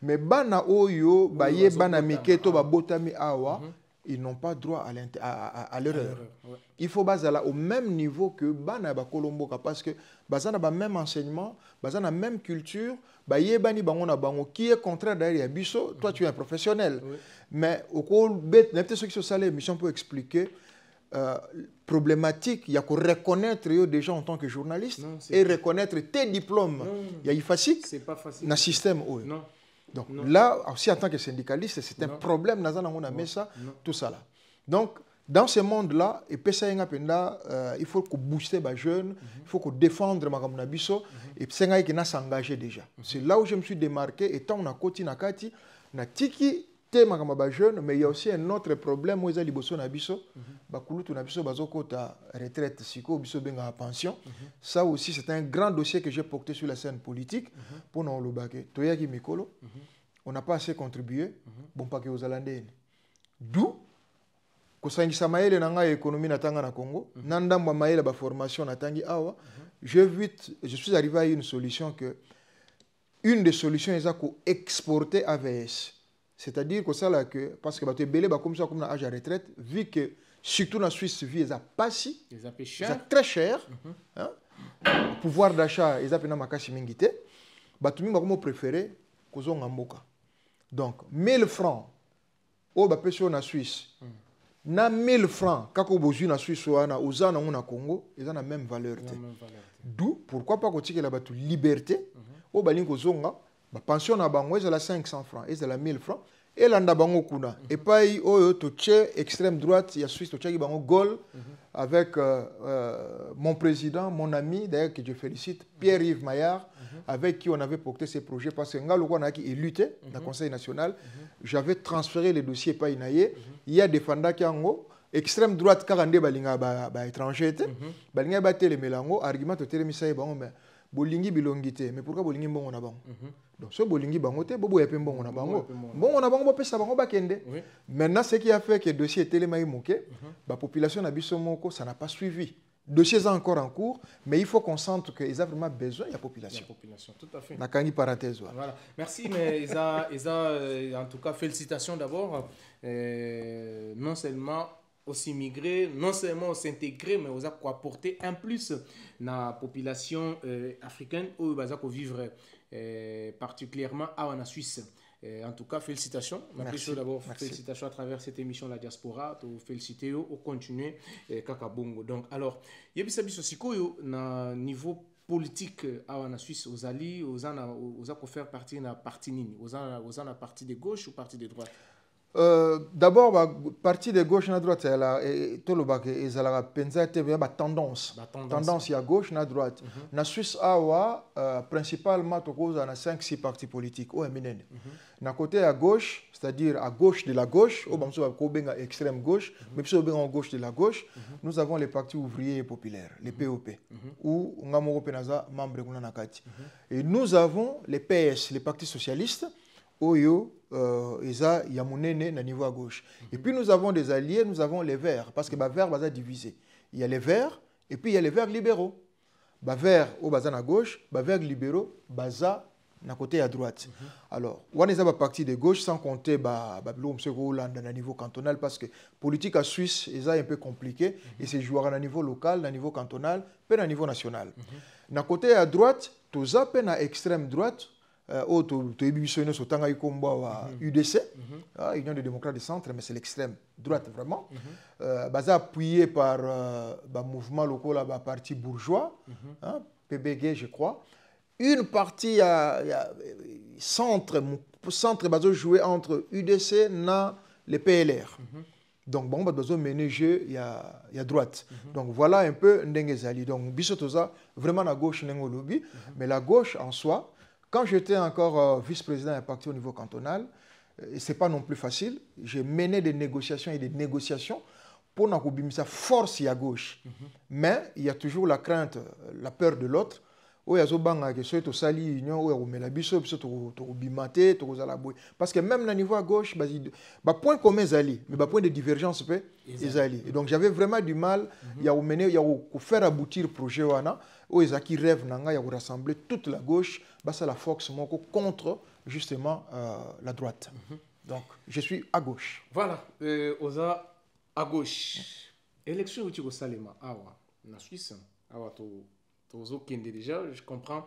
mais bana oyo ba ye bana miketo ba botami awa ils n'ont pas droit à l'erreur. Il faut baser au même niveau que bana ba kolomboka parce que bazana ba même enseignement, bazana même culture, ba ye bani bango na bango qui est contraire d'ailleurs à biso, toi tu es un professionnel. Mais au cours peut-être ceux qui sont salés mission pour expliquer problématique, il y a qu'on reconnaître des gens en tant que journaliste et reconnaître tes diplômes. Il y a facile. C'est pas facile. Dans le système. Non. Donc là, aussi en tant que syndicaliste, c'est un problème. Tout ça là. Donc, dans ce monde-là, il faut qu'on booste les jeunes, il faut qu'on défende les biso et puis s'engager déjà. C'est là où je me suis démarqué. Étant on a koti nakati, na tiki jeune, mais il y a aussi un autre problème où ils ont liboso na biso, bakulutu na biso bazoko ta retraite siko biso benga pension. Ça aussi c'est un grand dossier que j'ai porté sur la scène politique pour nous le baquer. Toyaki mikolo, on n'a pas assez contribué, bon pas que aux Hollandais. D'où ko sangisa maele na nga économie na tanga na Congo, nandamba maele ba formation na tangi awa, je suis arrivé à une solution que une des solutions est à exporter AVS. C'est-à-dire que ça là que parce que tu belé comme ça comme na âge de retraite vu que surtout en Suisse vie ça pas si c'est très cher hein pouvoir d'achat ils appellent makasi mingité batu mingi comme préféré kozonga mboka donc 1000 francs au ba peso na Suisse na 1000 francs kako bozu na Suisse wana ozana na Congo ils ont la même valeur d'où pourquoi pas kotika la batu liberté au balingo kozonga ba pension na bango ezala 500 francs ezala 1000 francs et landa bango kuna et puis oyo to tche extrême droite ya Suisse to tche bango gol avec mon président mon ami d'ailleurs que je félicite Pierre-Yves Maillard avec qui on avait porté ces projets parce que ngalo ko na ki éluté dans le conseil national j'avais transféré les dossiers pa inaye il y a défenda kiango extrême droite karande balinga ba étranger te balinga ba tele melango argument to tele misaye bango mais bolingi bilongité mais pourquoi bolingi mbongo na bango donc ce bolingi bango te bobo yape mbongo na bango bo pesa bango bakende maintenant ce qui a fait que le dossier était les moqué la population na biso moko ça n'a pas suivi dossier est encore en cours mais il faut qu'on sente que ils ont vraiment besoin de la population tout à fait nakani parenthèse voilà merci mais ils ont en tout cas félicitations d'abord non seulement aussi migrer, non seulement s'intégrer, mais aussi apporter un plus dans la population africaine où ils vont vivre particulièrement en Suisse. En tout cas, félicitations. Merci. D'abord, félicitations à travers cette émission La Diaspora. Féliciter au continuer Kakabongo. Donc, alors, il y a un niveau politique en Suisse, aux alliés, aux faire partie de parti nini, aux parti de gauche ou parti de droite. D'abord, parti de gauche et de droite, il y a tendance à gauche et à droite. En Suisse, principalement, il y a 5-6 partis politiques. D'un côté à gauche, c'est-à-dire à gauche de la gauche, à extrême gauche, mais aussi à gauche de la gauche, nous avons les partis ouvriers et populaires, les POP, où nous avons membres de Nakati. Et nous avons les PS, les partis socialistes, Oyo, Eza, Yamunene, na niveau à gauche. Et puis nous avons des alliés, nous avons les Verts, parce que les Verts sont divisés. Il y a les Verts, et puis il y a les Verts libéraux. Les Verts, au bazan à gauche, les Verts libéraux, baza na côté à droite. Alors, on est à partie de gauche, sans compter le niveau cantonal, parce que politique à Suisse est un peu compliqué, et c'est jouer à niveau local, à niveau cantonal, puis à niveau national. Na côté à droite, tout à peine à extrême droite, UDC, Union des démocrates du centre, mais c'est l'extrême droite vraiment. Appuyé par le mouvement local, le parti bourgeois, PBG, je crois. Une partie centre joué entre UDC et les PLR. Donc, bon, besoin de mener jeu, il y a droite. Donc, voilà un peu Ndengezali. Donc, Bissotoza, vraiment la gauche, lobby, mais la gauche en soi. Quand j'étais encore vice-président d'un parti au niveau cantonal, ce n'est pas non plus facile. J'ai mené des négociations et des négociations pour sa force à gauche. Mais il y a toujours la crainte, la peur de l'autre. Parce que même au niveau à gauche, point commun zali, mais point de divergence et donc j'avais vraiment du mal à faire aboutir le projet où ils qui rêvent de rassembler toute la gauche, c'est la force contre justement la droite. Donc je suis à gauche. Voilà, oza à gauche. Élection au Salema, en Suisse, déjà, je comprends.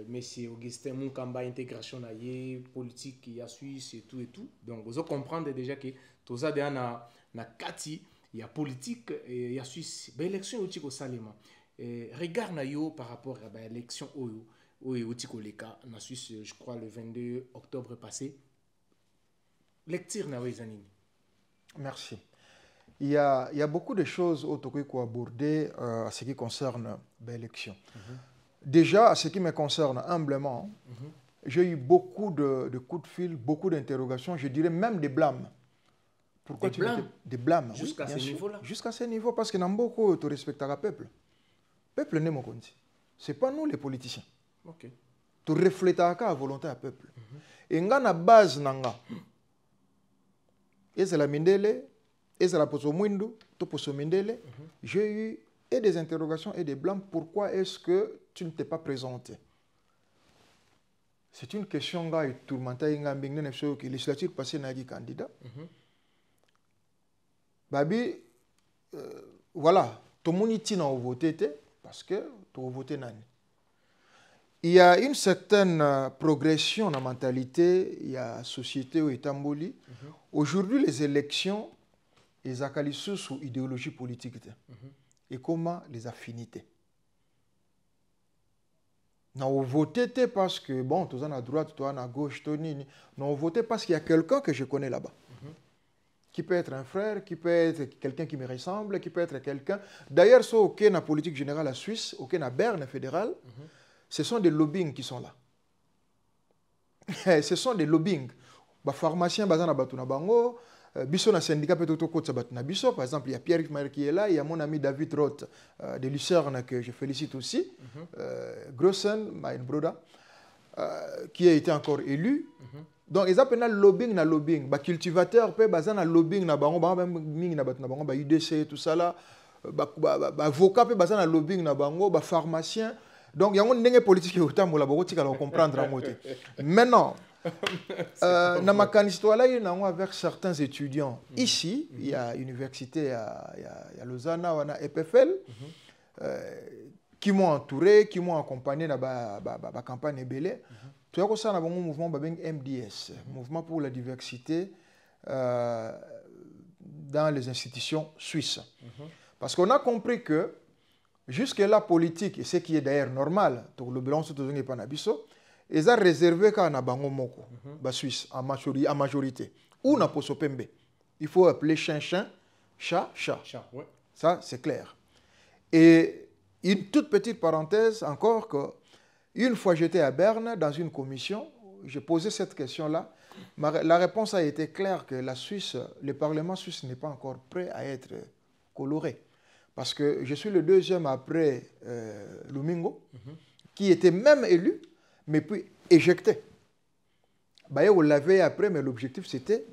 Monsieur Augustin Moukamba, intégration politique, il y a Suisse et tout et tout. Donc, vous comprenez déjà que tout ça, na Kati, il y a politique et il y a Suisse. L'élection au Salema. Regarde par rapport à l'élection au Tikoleka, en Suisse, je crois, le 22 octobre passé. Lecture na Wezanini. Merci. Il y a beaucoup de choses à aborder à ce qui concerne l'élection. Déjà, à ce qui me concerne humblement, j'ai eu beaucoup de coups de fil, beaucoup d'interrogations, je dirais même des blâmes. Pourquoi des blâmes? Jusqu'à ce niveau-là? Jusqu'à ce niveau, parce que Namboko te respectera le peuple. Le peuple n'est pas conti. Ce n'est pas nous les politiciens. Ok. Tu reflètes la volonté du peuple. Et on a la base, et c'est la mindele, et c'est la poso mouindou, to poso mindele. J'ai eu et des interrogations et des blâmes. Pourquoi est-ce que tu ne t'es pas présenté? C'est une question qui est tourmentée. La législature passée n'a pas candidat. Babi, voilà, tout le monde a voté parce que tu as voté nani. Il y a une certaine progression dans la mentalité, il y a la société au Itamboli. Aujourd'hui, les élections, ils ont sous idéologie politique. Et comment les affinités. Nous avons voté parce que, bon, tu es à droite, tu es à gauche, tu es nini. Nous avons voté parce qu'il y a quelqu'un que je connais là-bas. Qui peut être un frère, qui peut être quelqu'un qui me ressemble, qui peut être quelqu'un... D'ailleurs, ce qui est dans la politique générale à Suisse, au qui est dans Berne fédéral, ce sont des lobbying qui sont là. Ce sont des lobbying. Les pharmaciens, ils sont bango. Biso na syndicat peut-être côté na biso. Par exemple, il y a Pierre qui est là, il y a mon ami David Roth de Lucerne que je félicite aussi. Grossen, my brother, qui a été encore élu. Donc, ils appellent lobbying na lobbying. Ba cultivateur peut bazan na lobbying na bango, ba mingi na bango, ba UDC tout ça là. Ba avocat peut bazan na lobbying na bango, ba pharmacien. Donc, il y a un ndenge politique qui est autant pour la borotique à comprendre à moitié. Maintenant, dans ma candidature là, il y a avec certains étudiants. Ici, il y a l'université, il y a Lausanne, on a EPFL. qui m'ont entouré, qui m'ont accompagné dans la campagne Ebélé. Tu vois que ça, on a un mouvement MDS, Mouvement pour la diversité dans les institutions suisses. Parce qu'on a compris que jusque-là, politique, et ce qui est d'ailleurs normal, pour le bilan de Panabiso, ils ont réservé qu'à Nabango Moko, Suisse, en majorité. Ou na Posopembe. Il faut appeler chat, chat. Ouais. Ça, c'est clair. Et une toute petite parenthèse encore que une fois j'étais à Berne dans une commission, j'ai posé cette question-là. La réponse a été claire que la Suisse, le Parlement suisse n'est pas encore prêt à être coloré. Parce que je suis le deuxième après Lumingo, qui était même élu, mais puis éjecté. On l'avait après, mais l'objectif c'était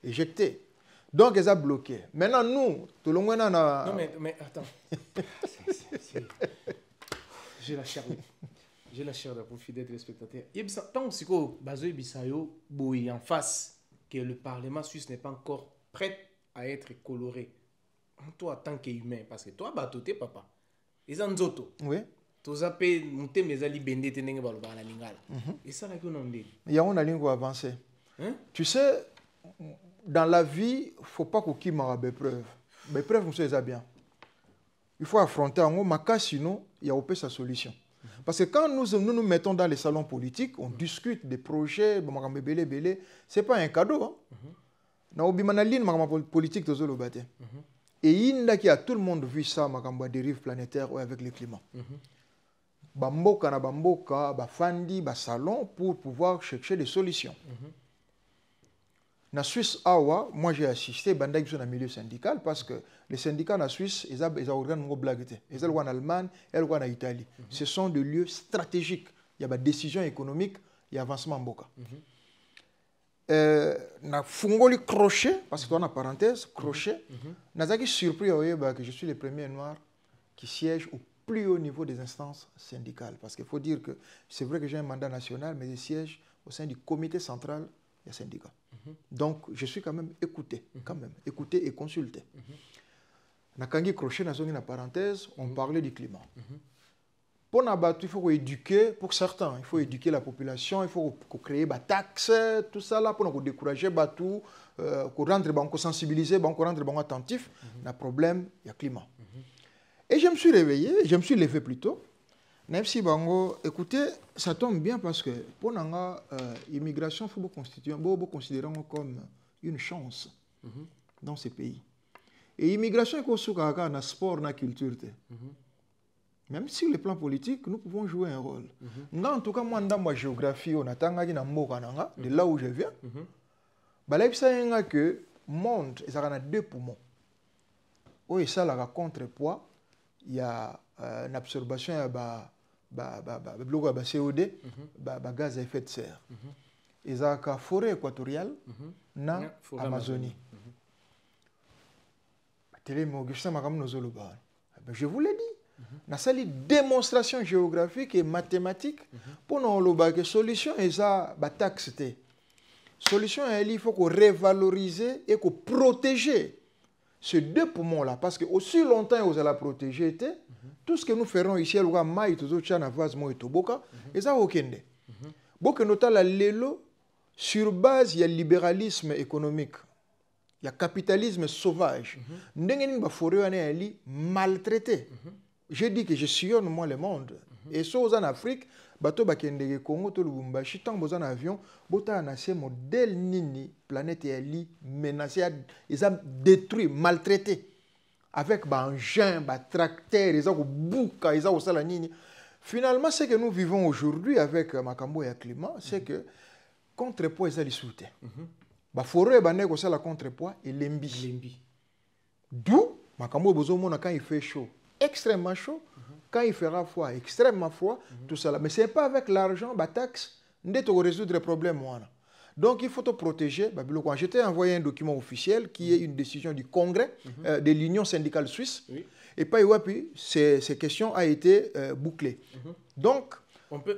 éjecté. Donc, ils ont bloqué. Maintenant, nous, tout le monde a... Non, mais attends. J'ai la chair. J'ai la chair pour fidèles téléspectateurs. Tant que Bazoé Bissayo bouille en face que le Parlement suisse n'est pas encore prêt à être coloré. Toi, en tant qu'humain, parce que toi, tu es papa. Ils ont zoto. Oui. Tu as payé monter mes alliés bendés tenir le ballon à la lingala. Et ça, là, qu'on en dit. Il y a une ligne avancée. Tu sais, dans la vie, il ne faut pas qu'il y ait des preuves. Les preuves, vous savez bien. Il faut affronter en haut, sinon, il y a sa solution. Parce que quand nous mettons dans les salons politiques, on discute des projets, ce n'est pas un cadeau. Dans la ligne politique, et il y a tout le monde vu ça, la dérive planétaire avec le climat. Bamboka na bamboka, bafandi, salon pour pouvoir chercher des solutions. Na Suisse, moi j'ai assisté dans le milieu syndical parce que les syndicats en Suisse, ils ont une blague. Ils sont en Allemagne, ils sont en Italie. Ce sont des lieux stratégiques. Il y a des décisions économiques, il y a avancement en boka. Na fungoli crochet, parce que toi, en parenthèse, crochet, na zaki surpris que je suis le premier noir qui siège au plus haut niveau des instances syndicales. Parce qu'il faut dire que c'est vrai que j'ai un mandat national, mais je siège au sein du comité central des syndicats. Donc, je suis quand même écouté, écouté et consulté. Na kangi crochet, na zone na parenthèse, on parlait du climat. Pour il faut éduquer, pour certains, il faut éduquer la population, il faut créer des taxes, tout ça là, pour décourager tout, pour rendre, sensibiliser, pour rendre attentif. Le problème, il y a le climat. Et je me suis réveillé, je me suis levé plutôt. Même si, écoutez, ça tombe bien parce que pour l'immigration, il faut considérer comme une chance dans ces pays. Et l'immigration est aussi dans le sport, dans la culture. Même sur le plan politique, nous pouvons jouer un rôle. En tout cas, moi, dans ma géographie, on attend de là où je viens. Que le monde est à deux poumons. Et ça, la contrepoids, il y a une absorption de CO2, gaz à effet de serre. Il y a la forêt équatoriale, dans l'Amazonie. Je vous l'ai dit. Nous avons une démonstration géographique et mathématique pour nous dire que la solution est la taxe. La solution est qu'il faut revaloriser et protéger ces deux poumons-là. Parce que aussi longtemps que vous allez protéger, tout ce que nous ferons ici, c'est sur base du libéralisme économique. Il y a capitalisme sauvage. Nous avons maltraité. Je dis que je sillonne moi le monde. Et ça en Afrique, bateau bakende Congo to Lubumbashi, tant que en avion, bota na ce modèle nini planète ali menacé, ils ont détruit, maltraité avec engins, tracteurs, ils ont bouka, ils ont ça nini. Finalement, ce que nous vivons aujourd'hui avec Makambo et le climat, c'est que contrepoids ils ont discuté. Ba forêt bané ko ça la contrepoids et l'embi. D'où Makambo bozomona quand il fait chaud. Extrêmement chaud, quand il fera froid, extrêmement froid, tout ça là. Mais ce n'est pas avec l'argent, la taxe, qu'on résoudre le problème. Donc il faut te protéger. Je t'ai envoyé un document officiel qui est une décision du Congrès de l'Union syndicale suisse. Et puis, ces questions ont été bouclées. Donc, on peut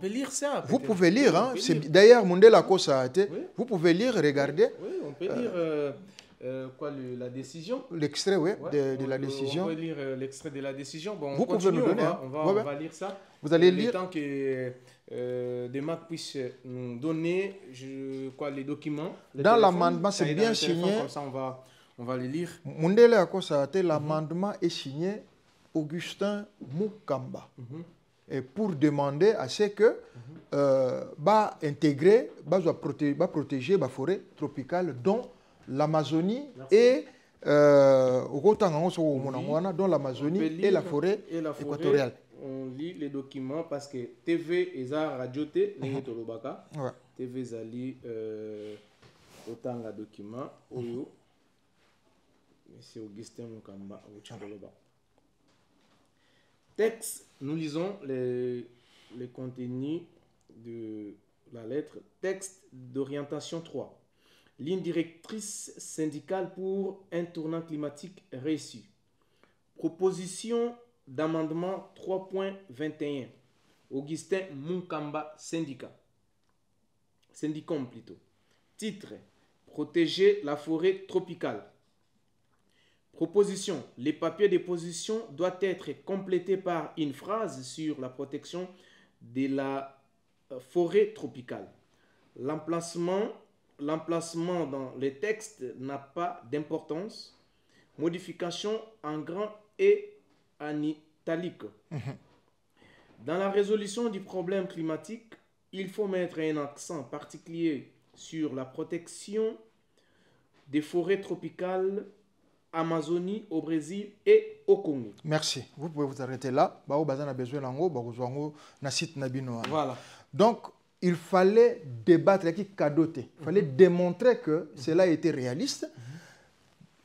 lire ça. Vous pouvez lire. D'ailleurs, Mondela Kosa, vous pouvez lire, regarder. Oui, on peut lire. la décision. L'extrait, oui, de la décision. On va lire l'extrait de la décision. Bon, vous pouvez nous donner. On va lire ça. Vous allez lire. Le temps que Demak puisse nous donner les documents. Dans l'amendement, c'est bien signé. Comme ça, on va les lire. Mundele Akosate, l'amendement est signé Augustin Mukamba. Et pour demander à ce que intégrer, protéger la forêt tropicale dont l'Amazonie et dont l'Amazonie et la forêt équatoriale. On lit les documents parce que TV et Radio T, TV Zali autant de documents. Monsieur Augustin Mukamba. Texte, nous lisons les contenus de la lettre. Texte d'orientation 3. Ligne directrice syndicale pour un tournant climatique réussi. Proposition d'amendement 3.21. Augustin Mukamba, syndicom plutôt. Titre, protéger la forêt tropicale. Proposition, les papiers de position doivent être complétés par une phrase sur la protection de la forêt tropicale. L'emplacement dans les textes n'a pas d'importance. Modification en grand et en italique. Dans la résolution du problème climatique, il faut mettre un accent particulier sur la protection des forêts tropicales Amazonie, au Brésil et au Congo. Merci. Vous pouvez vous arrêter là. Voilà. Donc, il fallait débattre, il fallait démontrer que cela était réaliste.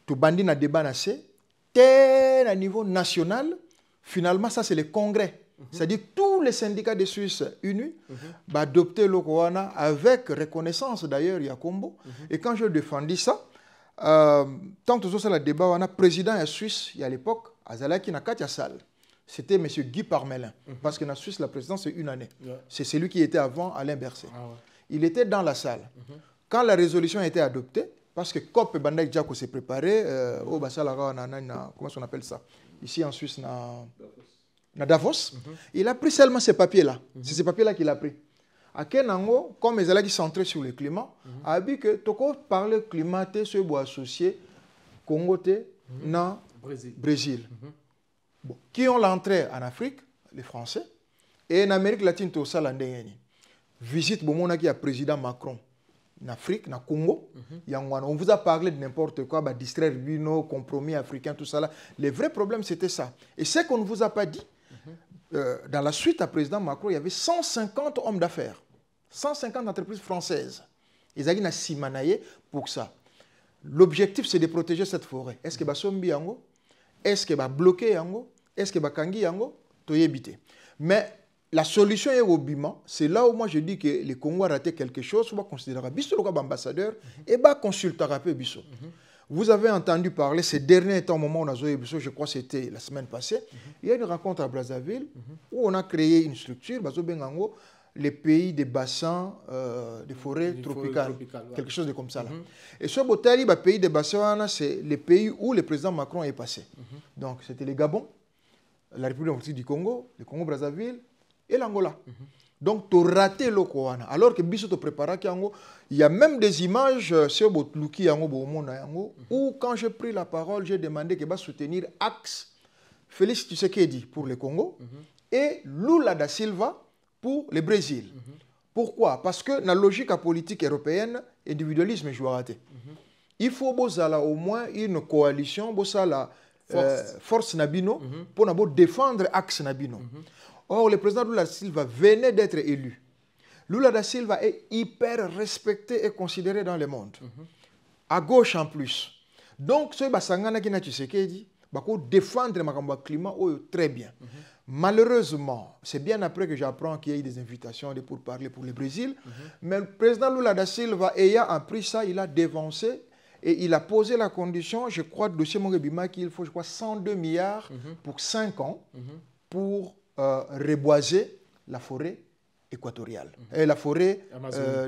Tout bandit n'a débat à niveau national. Finalement, ça c'est le congrès. C'est-à-dire tous les syndicats de Suisse unis adopté le Koana avec reconnaissance d'ailleurs, il y a Combo. Et quand je défendis ça, tant que ça le débat, on a président de Suisse, il y a l'époque, Azalaki n'a qu'à salle. C'était M. Guy Parmelin. Parce que en Suisse, la présidence, c'est une année. C'est celui qui était avant Alain Berset. Il était dans la salle. Quand la résolution a été adoptée, parce que COP et Bandai Djako s'est préparé, comment on appelle ça? Ici en Suisse, à Davos, il a pris seulement ces papiers-là. C'est ces papiers-là qu'il a pris. À Kenango, comme ils allaient centrés sur le climat, a dit que Toko parle climat, se boit associé Congo, na Brésil. Bon. Qui ont l'entrée en Afrique, les Français, et en Amérique latine, tout ça, visite qui a président Macron en Afrique, en Congo. On vous a parlé de n'importe quoi, distraire Bino, compromis africain, tout ça. Là. Le vrai problème, c'était ça. Et ce qu'on ne vous a pas dit, dans la suite à président Macron, il y avait 150 hommes d'affaires, 150 entreprises françaises. Ils avaient simanaye pour ça. L'objectif, c'est de protéger cette forêt. Est-ce que va sombi yango? Est-ce que va bloquer yango? Est-ce que va kangi yango? Toyebite. Mais la solution est au Bima. C'est là où moi je dis que le Congo a raté quelque chose. On va considérer Bisso comme ambassadeur et va consulter un peu Bisso. Vous avez entendu parler ces derniers temps, au moment où on a joué Bisso, je crois que c'était la semaine passée, il y a une rencontre à Brazzaville où on a créé une structure, les pays des bassins des forêts tropicales, quelque chose de comme ça. Là. Et ce Botali, le pays des bassins, c'est les pays où le président Macron est passé. Donc c'était le Gabon, la République démocratique du Congo, le Congo-Brazzaville et l'Angola. Donc, tu as raté le Koana. Alors que Bisso te prépara, il y a même des images où, quand j'ai pris la parole, j'ai demandé qu'il va soutenir Axe Félix Tshisekedi pour le Congo et Lula da Silva pour le Brésil. Pourquoi? Parce que dans la logique politique européenne, individualisme joue à rater. Il faut au moins une coalition, force Nabino, pour défendre Axe Nabino. Or, le président Lula da Silva venait d'être élu. Lula da Silva est hyper respecté et considéré dans le monde. À gauche en plus. Donc, ce Basangana qui n'a dit, défendre le climat très bien. Malheureusement, c'est bien après que j'apprends qu'il y a eu des invitations pour parler pour le Brésil. Mais le président Lula da Silva, ayant appris ça, il a dévancé et il a posé la condition, je crois, de dossier Mogebima, qu'il faut, je crois, 102 milliards pour 5 ans pour reboiser la forêt équatoriale, et la forêt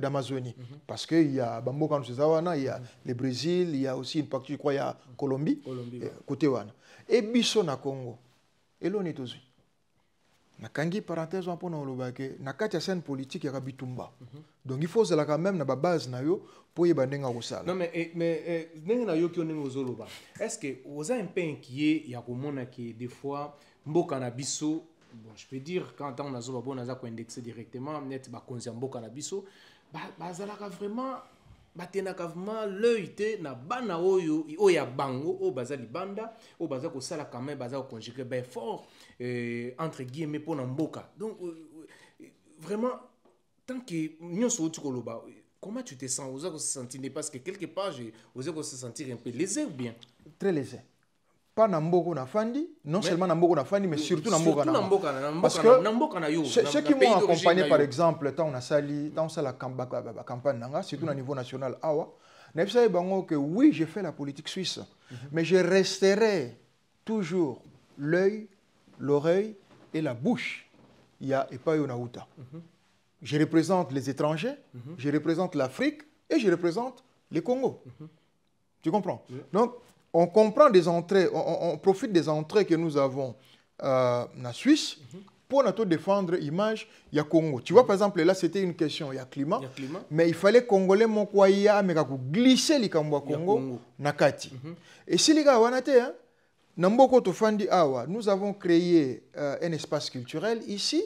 d'Amazonie. Parce qu'il y a Bamboka, il y a le Brésil, il y a aussi une partie, je crois, il y a Colombie, côté Wana. Et biso na Congo, et l'on est aussi. Nakangi parenthèse pour nous le na katia scène politique ya bitumba. Donc il faut cela quand même na base na yo pour y bandenga osala. Non mais nenga yo ki onenga ozoloba. Est-ce que vous avez un peu inquiet ya komona que des fois mboka na biso, bon je peux dire quand on a zoba bon naza ko indexer directement net ba konzi mboka na biso ba zalaka vraiment batenaka vraiment l'œil te na bana oyo oya bango o baza libanda o baza ko sala quand même baza ko conjuguer ben fort entre guillemets pour na mboka. Donc vraiment tant que nyonso uti koloba, comment tu te sens? Vous avez se sentir parce que quelque part vous avez se sentir un peu lésé ou bien? Très lésé. Pas na mboko na fandi, non seulement na mboko na fandi, mais surtout na mboka na. Parce que ceux qui m'ont accompagné par exemple, tant on a sali, tant on a la campagne nanga, surtout au niveau national awa, na bisa bango que oui, j'ai fait la politique suisse, mais je resterai toujours l'œil, l'oreille et la bouche. Il y a Epayo Naouta. Je représente les étrangers, je représente l'Afrique et je représente le Congo. Tu comprends? Donc, on comprend des entrées, on profite des entrées que nous avons en Suisse pour nous défendre l'image du Congo. Tu vois, par exemple, là, c'était une question, il y a climat, mais il fallait Congolais, mon kwaya, mais glisser les Congo, Nakati. Et si les gars, nous avons créé un espace culturel ici,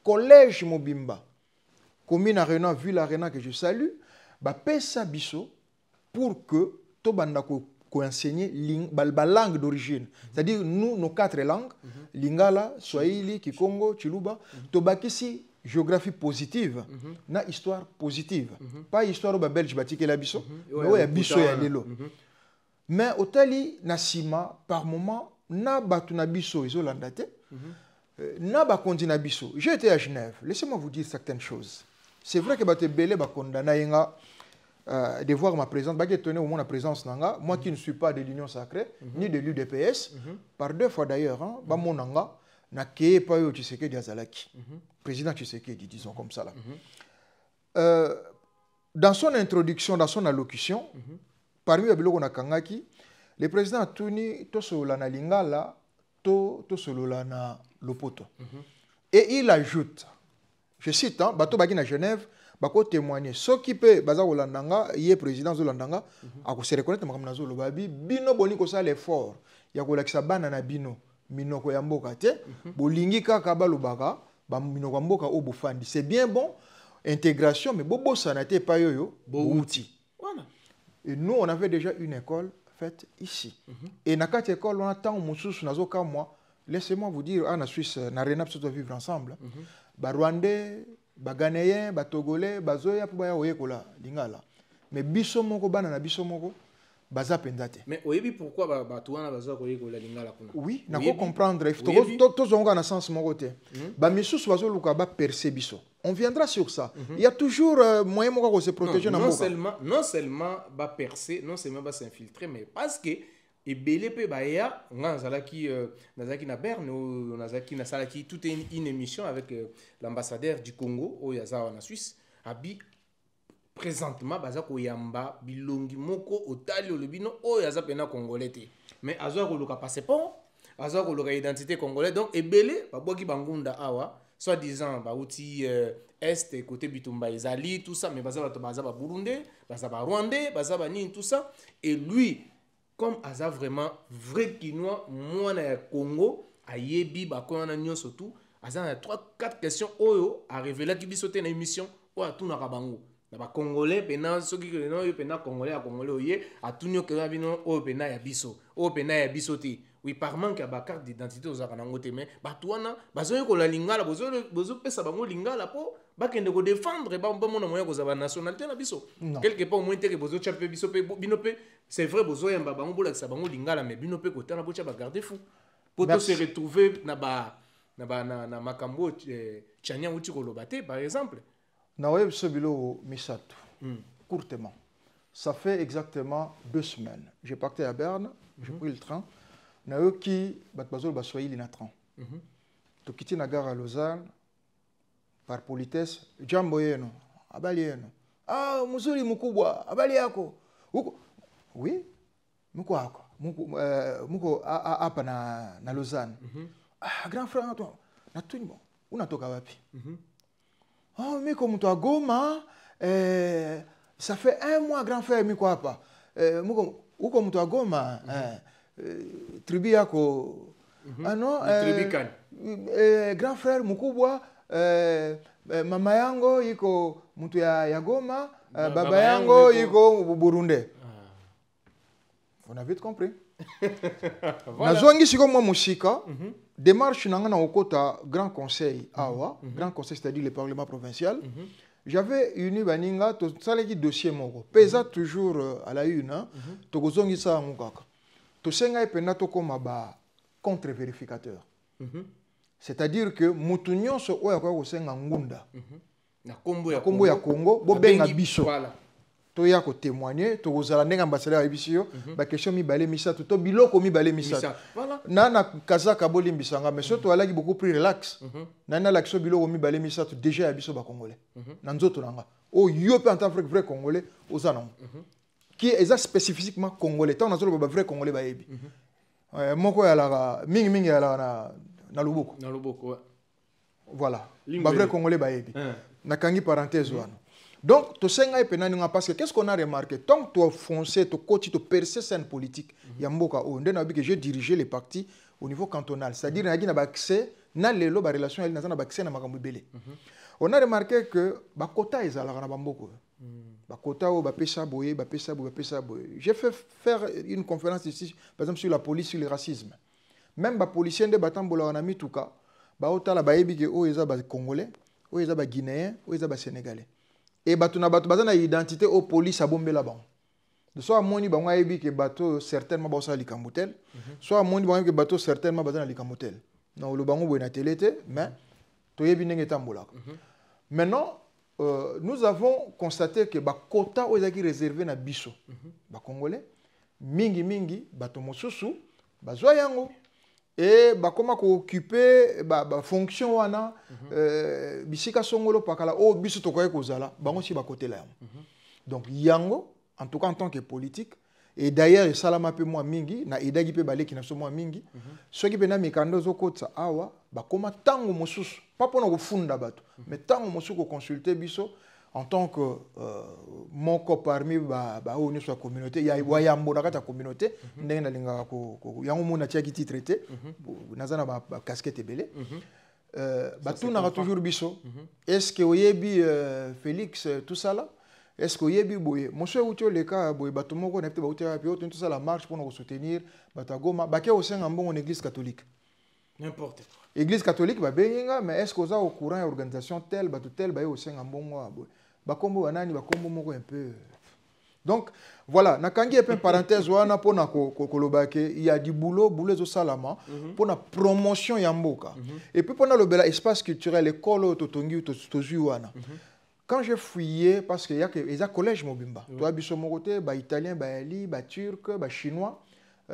Collège Mobimba, commune Arena, ville Arena que je salue, pesa biso pour que tout bandako enseigner la langue d'origine. C'est-à-dire, nous, nos 4 langues, Lingala, Swahili, Kikongo, Chiluba, Tobakisi, géographie positive, na histoire positive. Pas histoire où belge batike la biso, mais où il y a biso et lelo. Mais au tali, Nasima, par moment, na batu na biso, ils ont landate, na bakondi na biso. J'ai été à Genève. Laissez-moi vous dire certaines choses. C'est vrai que batu belé bakondana yenga de voir ma présence, étonné au moins la présence nanga, moi qui ne suis pas de l'Union sacrée, ni de l'UDPS, par 2 fois d'ailleurs, hein, mon nanga, na keye pa yo Tshisekedi Azalaki, président Tshisekedi, disons comme ça là. Dans son introduction, dans son allocution, parmi les biloko na kangaki, le président a tuni to solola na lingala, to solola na lopoto. Et il ajoute, je cite, hein, bato baki na Genève, bako témoigner ce qui peut baza Holandanga yé président Holandanga a ko se reconnaître makamna zo lobabi bino boni ko sa l'effort ya ko lakisa bana na bino minoko ya mboka te bolingi kaka balobaka ba minoko ya mboka o bofandi c'est bien bon intégration mais bobo sanate pa yoyo bouti voilà. Et nous on avait déjà une école faite ici et na quatre école on attend mususu nazo ka moi laissez-moi vous dire en Suisse na Rena peut vivre ensemble ba Rwandais ba Ghanéens, ba Togolais, ba Zoya pour ba oyekola lingala. Mais biso moko bana na biso moko baza pendate. Mais oyebi pourquoi ba tuana baza oyekola lingala kuna? Oui, na ko comprendre. To zonga na sens moko te. Ba misusu bazo luka ba percer biso. On viendra sur ça. Il y a toujours moyen moko ko se protéger na mboka. Non seulement ba percer, non seulement ba s'infiltrer, mais parce que et belé pe baya nazalaki na Berne ou nazalaki na salaki toute une émission avec l'ambassadeur du Congo au yaza en Suisse abi présentement baza ko yamba bilongi moko otali olobino o yaza pena congolais te mais azwa ko luka passeport azwa ko luka identité congolais donc et belé baboki bangunda awa soit disant ba outi est côté bitumba ezali tout ça mais baza ba burundais baza ba rwandais baza ba nini tout ça et lui comme aza vraiment vrai Kinois, moi na Congo, a yebi ba kona nyonso tout, aza na 3-4 questions oyo a révélé ki bisoté na émission o a tout na kabango. Na ba congolais pena soki ke no yo pena congolais a congolais oye a tout nyo ke bino o pena ya biso, o pena ya bisoté. Oui par manque ya ba carte d'identité aux akanango te mais ba tuana bazoyo ko la lingala bozo pesa bango lingala po bakende ko défendre ba mona moya ko za ba nationalité na biso. Quelque part au moins te ke bozo chape biso pe bino pe c'est vrai bozo yamba bango bola sa bango lingala mais bino pe ko tana bocha ba garder fou. Pour se retrouver na makambo chanya uti ko lobate par exemple. Na web sobilo misato. Courtement. Ça fait exactement 2 semaines. J'ai parti à Berne, j'ai pris le train. Naoki batbazol baswahili na train. To kiti na gare à Lausanne. par politesse, jambo yenu, habari yenu. Ah, mzuri mkubwa, habari yako. Oui, mko hako. Mko hapa na Lausanne. Ah, grand frère, toi, natunimo, unatoka wapi? Ah, miko mtu wa Goma, ça fait 1 mois grand frère miko hapa. Uko mtu wa Goma, tribu yako. Ah non, grand frère mkubwa, mama yango iko mtu ya Goma, baba yango iko Burundi. On a vite compris. Voilà. Nazwangi siko mwa musika, démarche nanga na okota Grand Conseil awa, Grand Conseil c'est-à-dire le Parlement provincial. J'avais uni baninga to salaki dossier moko. Pesa toujours à la une, to gozongi sa ngukaka. To senga epena to koma ba contre-vérificateur. C'est-à-dire que mutu nyonso oya kwa kosenga ngunda. Na kombo ya Congo, bo benga biso. Voilà. To ya ko témoigner, to kozala ndenga ambassadeur ebisio, ba question mi balé misatu, to biloko mi balé misatu. Voilà. Na kazaka boli mbisanga, mais surtout alaki beaucoup plus relax. Na l'action biloko mi balé misatu déjà ya biso ba congolais. Na nzoto nanga. O yo pe en tant que vrai congolais, ozana. Qui est spécifiquement congolais, tant na zolo ba vrai congolais ba yebi. Moko ya la mingi ya la na luboko. Na luboko, ouais. Voilà. Ba vrai congolais ba yebi. Na kangi parenthèse wana. Donc, parce que qu'est-ce qu'on a remarqué? Tant que tu as foncé, tu as tu percé scène politique, il y a que j'ai dirigé les partis au niveau cantonal. C'est-à-dire qu'il y a accès, dans les relations, il y a accès à la on a remarqué que les quotas, ils ont j'ai fait faire une conférence ici, par exemple, sur la police, sur le racisme. Même les policiers de Batambola, on a mis tout cas, ils sont Congolais, ils sont Guinéens, ils sont Sénégalais. Et batuna bazana identité au police à bombela ban. Soit moni bango ayebi ke bato certainement ba sa likamutel, soit moni bango ke bato certainement bazana likamutel. Non le bango boina telete, mais to yebi ndenge tambola. Maintenant nous avons constaté que ba quota ozaki réservé na biso. Ba congolais mingi bato mosusu bazwa yango. Et comment occuper fonction wana bisika songolo pakala o biso to koye kozala bango si ba côté là. Donc yango en tout cas en tant que politique et d'ailleurs salama pe moi mingi na idagi pe baleki na so moi mingi ceux qui pena mikando zo kotsa awa ba koma tango mosusu pas pona ko funda bato mais tango mosusu ko consulter biso en tant que mon corps parmi on soit communauté, il y a wayambo na kata communauté, ndenge na linga ko yango mona tia ki titrete, nazana ba casquette belé. Tout n'a toujours biso. Est-ce que oyebi Félix tout ça là? Est-ce que oyebi boye? Monsieur Outio le cas boye bato moko na peut ba outia puis tout ça la marche pour nous soutenir batagoma ba ke au sein en bon église catholique. N'importe quoi. Église catholique ba benga mais est-ce que vous avez au courant organisation telle bato tel ba au sein en bon boye. Bakombo wanani bakombo moko un peu. Donc voilà, nakangi un peu parenthèse wana pona kolobake, il y a du boulot zo salama pona promotion ya mboka. Et puis pona le bel espace culturel école totongi tozui wana. Quand j'ai fouillé parce qu'il y a que les collèges mobimba. Toi biso côté ba italien, ba ali, ba turc, ba chinois,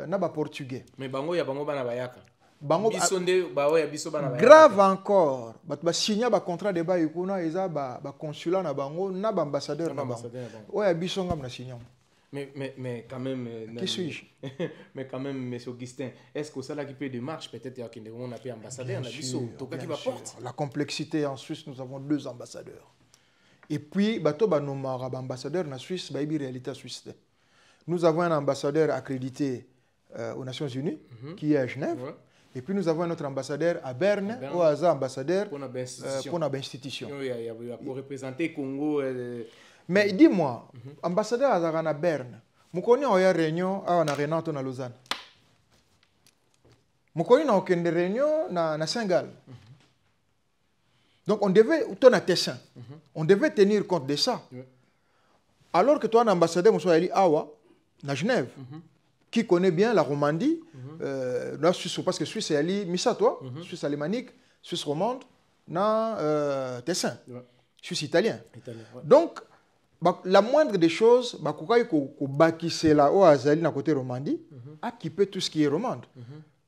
na ba portugais. Mais bango ya bango bana bayaka. Bango bisonde ba oya biso bana bayaka. Grave encore. Ba signer ba contrat de ba ikuna eza ba consulat na bango na ba ambassadeur na bango. Oya biso ngam na signer. Mais quand même qui suis-je? Mais quand même monsieur Augustin, est-ce que ça là qui peut de marche peut-être on a pas ambassadeur na biso to ka qui va porte. La complexité en Suisse, nous avons 2 ambassadeurs. Et puis bato ba nomara ba ambassadeur na Suisse ba ibi réalité suisse. Nous avons un ambassadeur accrédité aux Nations Unies qui est à Genève. Ouais. Et puis nous avons un autre ambassadeur à Berne, ou un ambassadeur pour notre institution. Pour représenter Congo. Mais dis-moi, ambassadeur à Berne, vous connaissez une réunion à Renato na Lausanne. Vous connaissez une réunion à Saint-Gall. Donc on devait, on devait tenir compte de ça. Alors que toi, un ambassadeur, vous allé à Genève. Qui connaît bien la Romandie, la Suisse, parce que Suisse c'est Ali Missa, toi, Suisse alémanique, Suisse romande, na Tessin, Suisse italien. Ouais. Donc, la moindre des choses, c'est là où Azali na côté Romandie, a équipé tout ce qui est romande.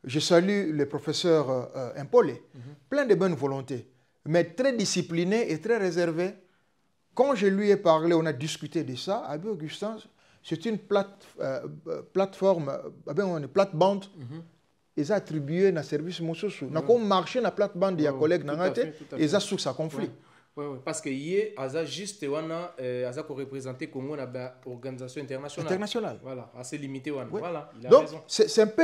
Je salue le professeur Impolé, plein de bonnes volontés. mais très discipliné et très réservé. Quand je lui ai parlé, on a discuté de ça, Abi Augustin, c'est une plateforme, une plate-bande, ils ont attribué dans service Moussousou. Nous avons marché dans la plate-bande de collègues, ils ont sous sa conflit. Parce que hier, Aza juste Aza ko représenter Congo dans l'organisation internationale. Voilà, assez limité. Voilà, il a donc, raison. C'est un peu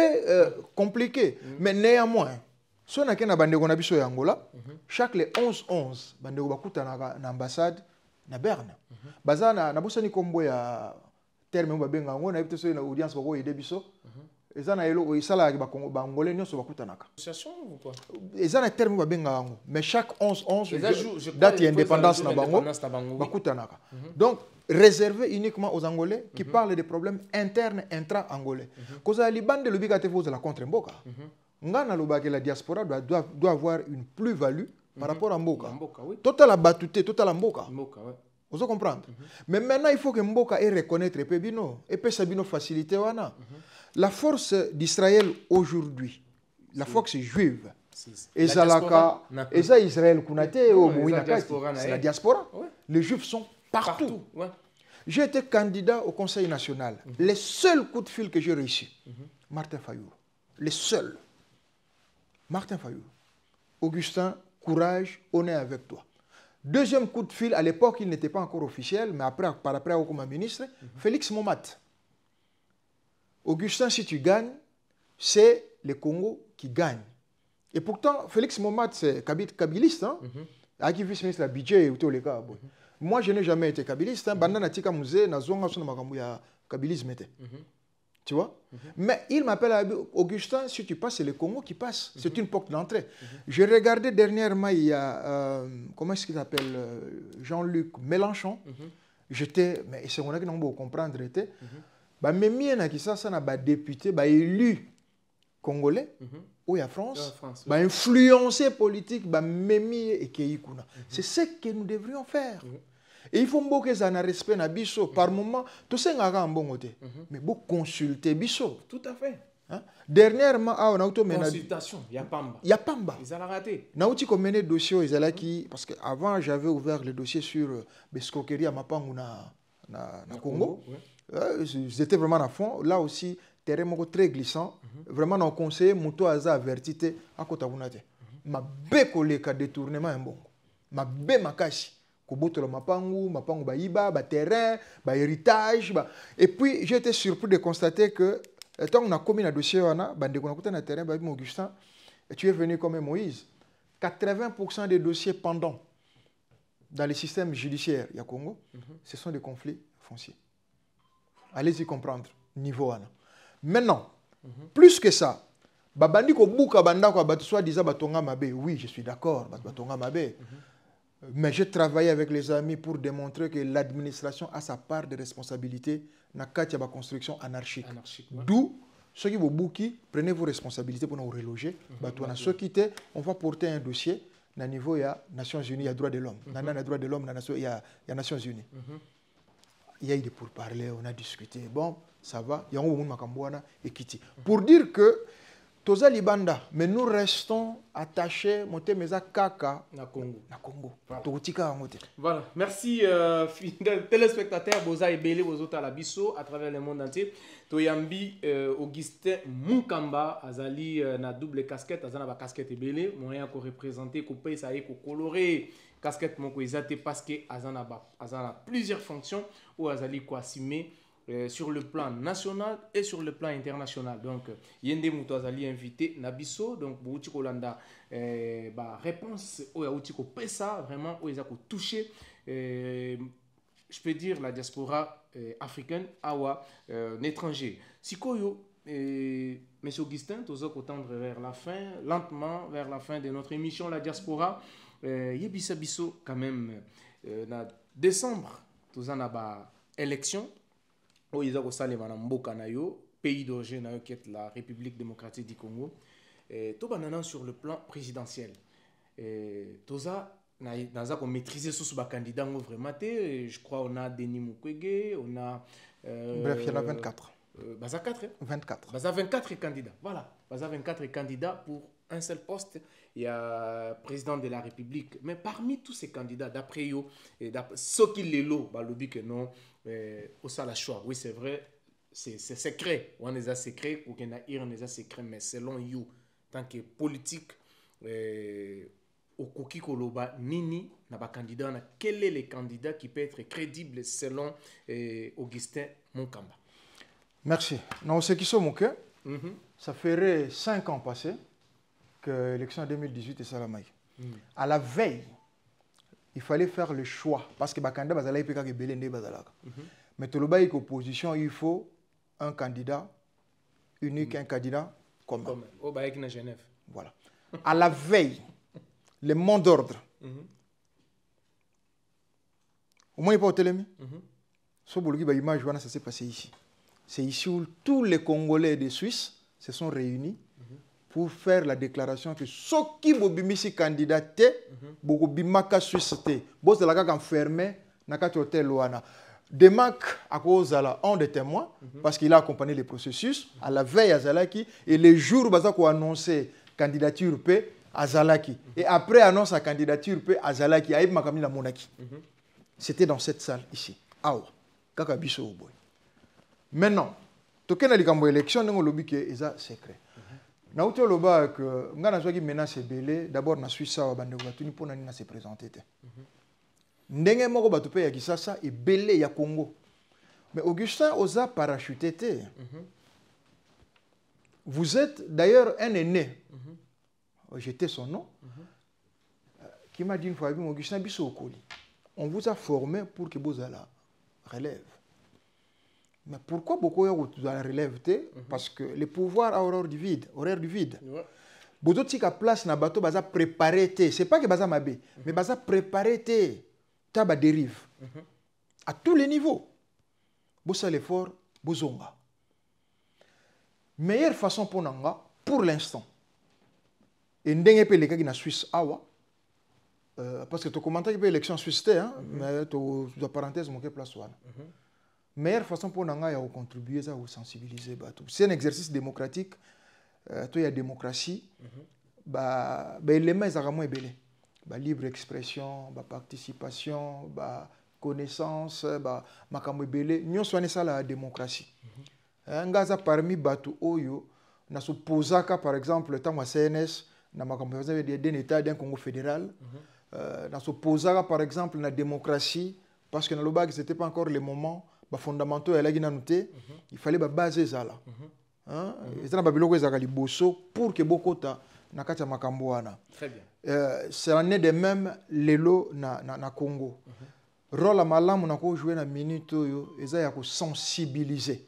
compliqué, mais néanmoins, si on a un bandego na biso ya Angola, chaque les 11 bandego bakuta na ambassade na Berne. Baza na bosani kombo ya terme ba benga ngo na bito so na audience bako yede biso. Ezana elo isala ba Congo ba Angolais nyonso bakuta naka. Association ou quoi? Ezana terme ba benga ngo, mais chaque 11 date d'indépendance na bango bakuta naka. Donc réservé uniquement aux Angolais qui parlent des problèmes internes intra-angolais. Koza libande le bigate vous de la contre Mboka. Ngana lobake la diaspora doit avoir une plus-value par rapport à Mboka. Oui. Total la batute, total la Mboka. Ouais. Vous comprenez? Mais maintenant, il faut que Mboka ait reconnaître Pebino et peut Sabino faciliter wana. La force d'Israël aujourd'hui, la force juive, et Zalaka, et ça Israël Kunate, c'est la diaspora. Les Juifs sont partout. J'ai été candidat au Conseil national. Les seuls coups de fil que j'ai réussi, Martin Fayou. Les seuls. Martin Fayou. Augustin, courage, on est avec toi. Deuxième coup de fil, à l'époque, il n'était pas encore officiel, mais par après, comme ministre, Félix Momat. Augustin, si tu gagnes, c'est le Congo qui gagne. Et pourtant, Félix Momat, c'est kabiliste, hein? Qui vice-ministre de la budget ou tous les cas. Moi, je n'ai jamais été kabiliste. Bandana tika musée, na zonga sona makambu ya kabilisme était. Tu vois? Mais il m'appelle Augustin, si tu passes, c'est le Congo qui passe. C'est une porte d'entrée. J'ai regardé dernièrement, il y a, comment est-ce qu'il s'appelle, Jean-Luc Mélenchon. J'étais, mais c'est ce qu'on a comprendre, était, même ça n'a député, élu congolais, ou à France, influencé politique, c'est ce que nous devrions faire. Et il faut que ça ait respect na biso. Par moment, tout ça est un bon côté. Mais vous consulter biso. Tout à fait. Dernièrement, on a mené consultation, il y a Pamba. Il y a Pamba. Ils ont raté. On a mené dossier qui parce que avant j'avais ouvert le dossier sur l'escroquerie à Mapangu na Congo. J'étais vraiment à fond. Là aussi, terrain très glissant. Vraiment, on conseillé Mouto Aza avertité à côté de ma bécolé ka détournement un bon. Ma bé makashi. Koboto mapangu baïba, terrain, héritage. Et puis, j'ai été surpris de constater que, tant qu'on a commis un dossier, on a un terrain, Augustin, et tu es venu comme Moïse. 80% des dossiers pendants dans les systèmes judiciaires du Congo, ce sont des conflits fonciers. Allez-y comprendre, niveau 1. Maintenant, plus que ça, babandi ko buka banda ko soit disant batonga mabe. Oui, je suis d'accord, batonga mabe. Mais j'ai travaillé avec les amis pour démontrer que l'administration a sa part de responsabilité dans la construction anarchique. D'où, ceux qui vous prenez vos responsabilités pour nous reloger. Ceux qui on va porter un dossier au niveau des Nations Unies, il y a droit de l'homme. Dans les droits de l'homme, il y a Nations Unies. Il y a eu des pourparlers, on a discuté. Bon, ça va. Il y a un équité. Pour dire que Toza Libanda, mais nous restons attachés à Kaka na Congo. Voilà. Merci fidèles téléspectateurs, Boza et Bélé, aux autres à la Bisso, à travers le monde entier. Toyambi Augustin Munkamba, Azali na double casquette, Azana ba casquette et Bélé, moyen qu'on représenter, qu'on paye ça et qu'on coloré casquette mon koizate parce que Azana plusieurs fonctions ou Azali quoi assumer. Sur le plan national et sur le plan international. Donc, Yende Moutouazali invité Nabiso, donc, Boutiko Landa, réponse au Yaoutiko Pesa, vraiment, où ils ont touché, je peux dire, la diaspora africaine, Awa, l'étranger. Sikoyo, M. Augustin, tous tendre vers la fin, lentement, vers la fin de notre émission, la diaspora, Yebisa Biso, quand même, en décembre, tous en a élection. Ils ont salé pays d'origine qui est la République démocratique du Congo. Tout banana sur le plan présidentiel. Tout ça, nous avons maîtrisé ce candidat vraiment. Je crois qu'on a Denis Mukwege, on a. Bref, il y en a 24. Baza 4 24. Baza 24 candidats. Voilà. Baza 24 candidats pour un seul poste. il y a le président de la République. Mais parmi tous ces candidats, d'après eux, ceux qui les louent, bah, le que non, au ça la choix. Oui, c'est vrai, c'est secret. On est secret, ou qu'on a un secret, mais selon eux, tant que politique, au Koki Koloba, Nini, n'a pas candidat, quel est le candidat qui peut être crédible selon Augustin Monkamba? Merci. Non, ce qui sont mon cœur, ça ferait 5 ans passés que l'élection 2018 est Salamaï. À la veille, il fallait faire le choix parce que Bakanda Bazala est que Belende Bazalaka. Mais Toloba est opposition, il faut un candidat unique, un candidat commun. Au Baïk na Genève. Voilà. À la veille, le mot d'ordre. Au moins, il n'y a pas au télémi. Ce image, ça s'est passé ici. C'est ici où tous les Congolais de Suisse se sont réunis pour faire la déclaration que ceux qui sont candidatés, Bimaka Suisse, Bos de la Gaga enfermé, Nakati Hotel Luana. Demak à cause de la un des témoins, parce qu'il a accompagné le processus, à la veille à Zalaki, et les jours où il a annoncé candidature P à Zalaki. Et après annonce sa candidature P à Zalaki, Aïb Makamni la Monaki. C'était dans cette salle ici. Awa, Kaka Biso Boy. Maintenant, token a likambo élection n'engo lobi ke eza secret. Na uto loba que ngana soki menace belé d'abord na Suisse wa bande ko tuni pona ni na se présenter te. Ndenge moko bato pe ya kisasa et belé ya Congo. Mais Augustin osa parachuté te. Vous êtes d'ailleurs un aîné. J'étais son nom. Qui m'a dit une fois Augustin Biso Okoli. On vous a formé pour que vous la relève. Mais pourquoi beaucoup de la relève? Parce que le pouvoir a horreur du vide. Beaucoup de place na bateau baza préparé. C'est pas que baza mabé, mais baza préparé taba dérive. À tous les niveaux. Bossa l'effort, bozonga. Meilleure façon pour nanga, pour l'instant. Et ndenge pe le kaki na Suisse awa. Parce que tu commentes que l'élection Suisse, mais tu dois parenthèse mon place ouana. Meilleure façon pour nous de contribuer à sensibiliser. C'est un exercice démocratique. Il y a démocratie. L'élément est moins belé. Libre expression, participation, connaissance, makamwe belé. Nous sommes ça la démocratie. Ngaza parmi batu oyo na supposaka par exemple tant wa CNS na makamwe d'un état d'un Congo fédéral. Na supposaka par exemple la démocratie parce que dans le bag c'était pas encore le moment. Fondamentaux il fallait baser ça là. Pour que beaucoup de makamboana. Très bien. C'est l'année de même l'élo na Congo. Rôle à malam on a joué na minute ils a sensibiliser.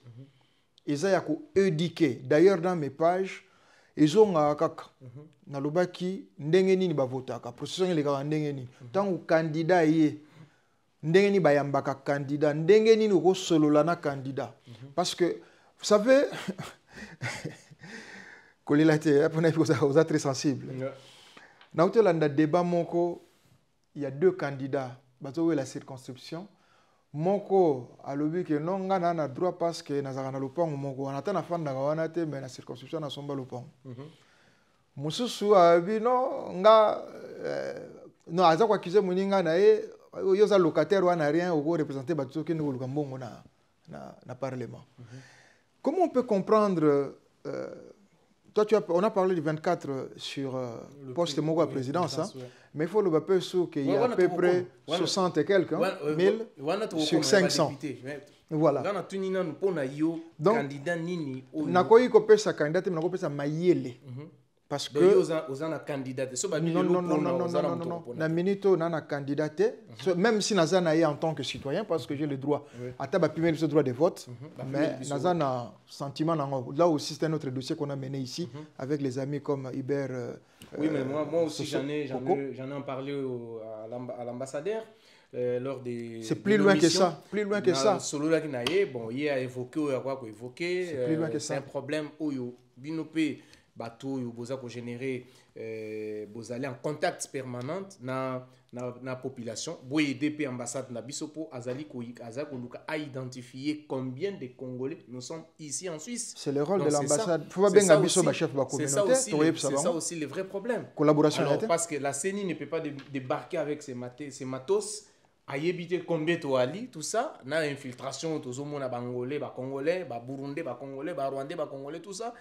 Ils a éduquer. D'ailleurs dans mes pages ils ont na lobaki ndenge nini ba votaka. Procession les gars ndenge nini. Tant que candidat y ndenge ni bayambaka candidat ndenge ni ko solola na candidat parce que vous savez kolilate pour vous êtes très sensible na utolanda débat moko il y a 2 candidats bato la circonscription moko alobi que non ngana na droit parce que nazaka na lopango moko na tana fanda wana te mais na circonscription na somba lopango mususu abi non nga non aza kwa kize muninga na e yoza locataire ou n'a rien ou représenter bateau qui nous le na parlement. Comment on peut comprendre toi on a parlé du 24 sur poste Mogo à présidence mais il faut le peu sûr qu'il y a à peu près 60 et quelques 1000 sur 500. Voilà. Donc candidat nini na koyi ko pesa candidat mais na ko pesa mayele. Parce que non, na minito nana candidaté même si nazana en tant que citoyen parce que j'ai le droit à tabac ce droit de vote mais nazana sentiment là aussi c'est un autre dossier qu'on a mené ici avec les amis comme Hubert oui mais moi aussi j'en ai parlé à l'ambassadeur lors des c'est plus loin que ça solo là qui naie bon il a évoqué c'est un problème oyo binopé bateau boza ko générer vous allez en contact permanent na population bo aider pe ambassade na biso po azali ko luka a identifier combien de Congolais nous sommes ici en Suisse. C'est le rôle de l'ambassade. Faut pas bien biso ba chef ba communauté, c'est ça aussi le vrai problème. Collaboration. Alors, parce que la CENI ne peut pas débarquer avec ses matos à éviter combien to ali tout ça na infiltration tout monde na bangolais ba congolais ba burundais ba congolais ba rwandais ba congolais tout ça